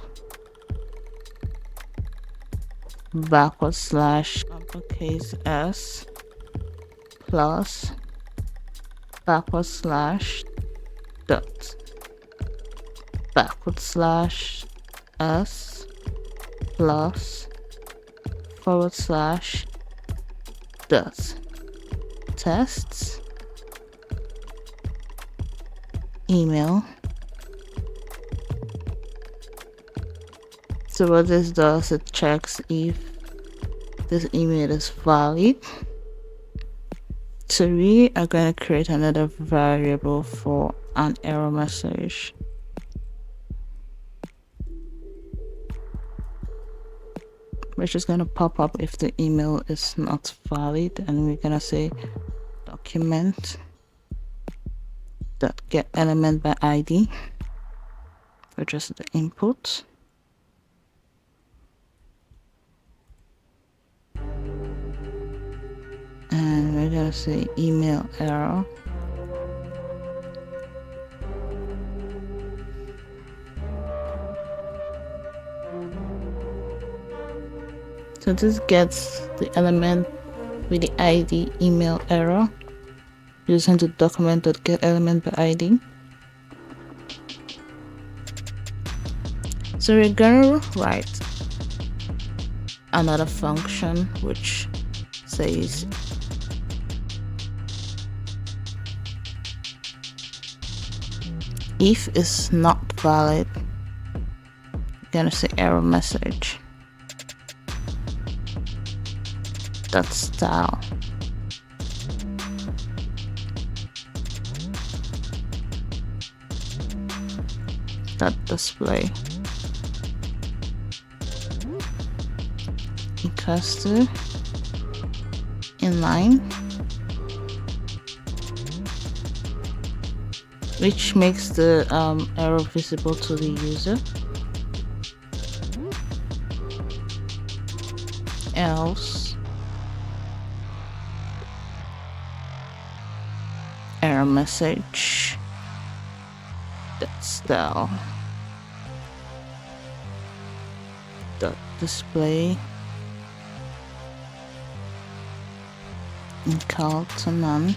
/uppercase s plus /dot /s plus /dot tests email. So what this does, it checks if this email is valid. So we are going to create another variable for an error message. Which is going to pop up if the email is not valid, and we're going to say document dot get element by ID, which is the input. And we're going to say email error. So this gets the element with the ID email error using the document.getElement by ID. So we're going to write another function which says if it's not valid, we're going to say error message dot style dot display equals to inline, which makes the error visible to the user, else error message dot style dot display equal to none.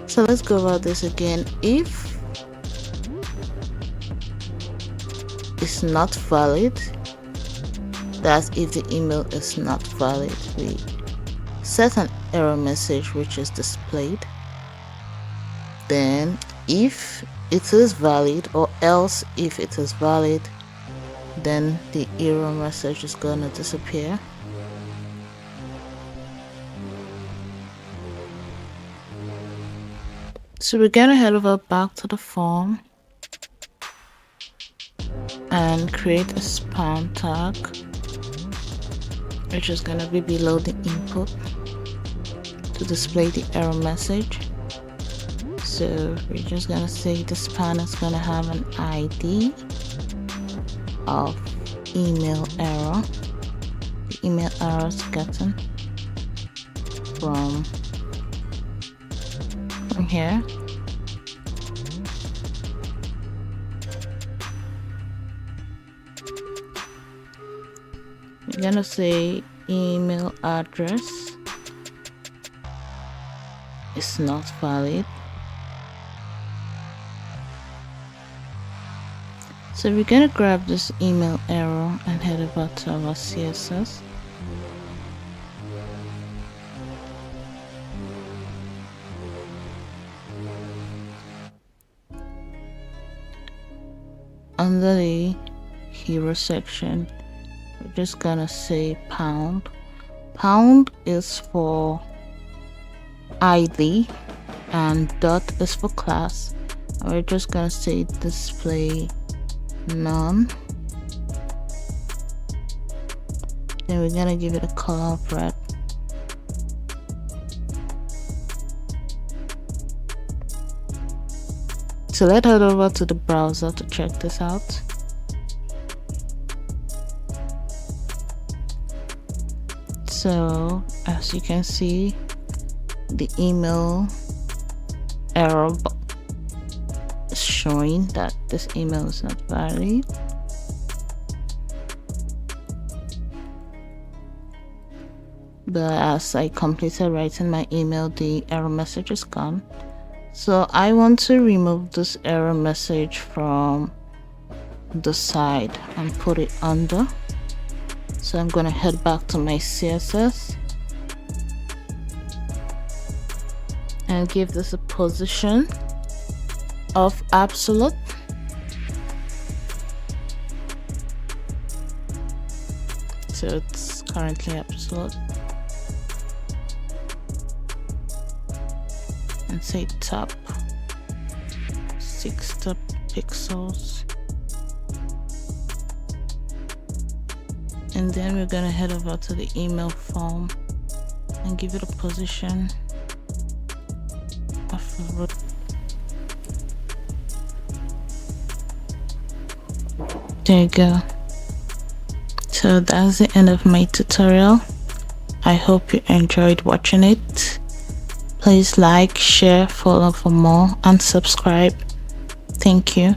So let's go over this again. If it's not valid, that's if the email is not valid, we set an error message which is displayed. Then if it is valid, or else if it is valid, then the error message is gonna disappear. So we're gonna head over back to the form and create a span tag, which is gonna be below the input to display the error message. So we're just gonna say the span is gonna have an ID of email error. The email error is gotten from here. We're gonna say email address is not valid. So we're gonna grab this email arrow and head over to our CSS. Under the hero section, we're just gonna say pound. Pound is for ID and dot is for class. And we're just gonna say display none. Then we're gonna give it a color of red. So let's head over to the browser to check this out. So as you can see, the email error is showing that this email is not valid. But as I completed writing my email, the error message is gone. So I want to remove this error message from the side and put it under. So I'm going to head back to my CSS and give this a position of absolute. So it's currently absolute. And say top 60 pixels. And then we're gonna head over to the email form and give it a position of there you go. So that's the end of my tutorial. I hope you enjoyed watching it. Please like, share, follow for more, and subscribe. Thank you.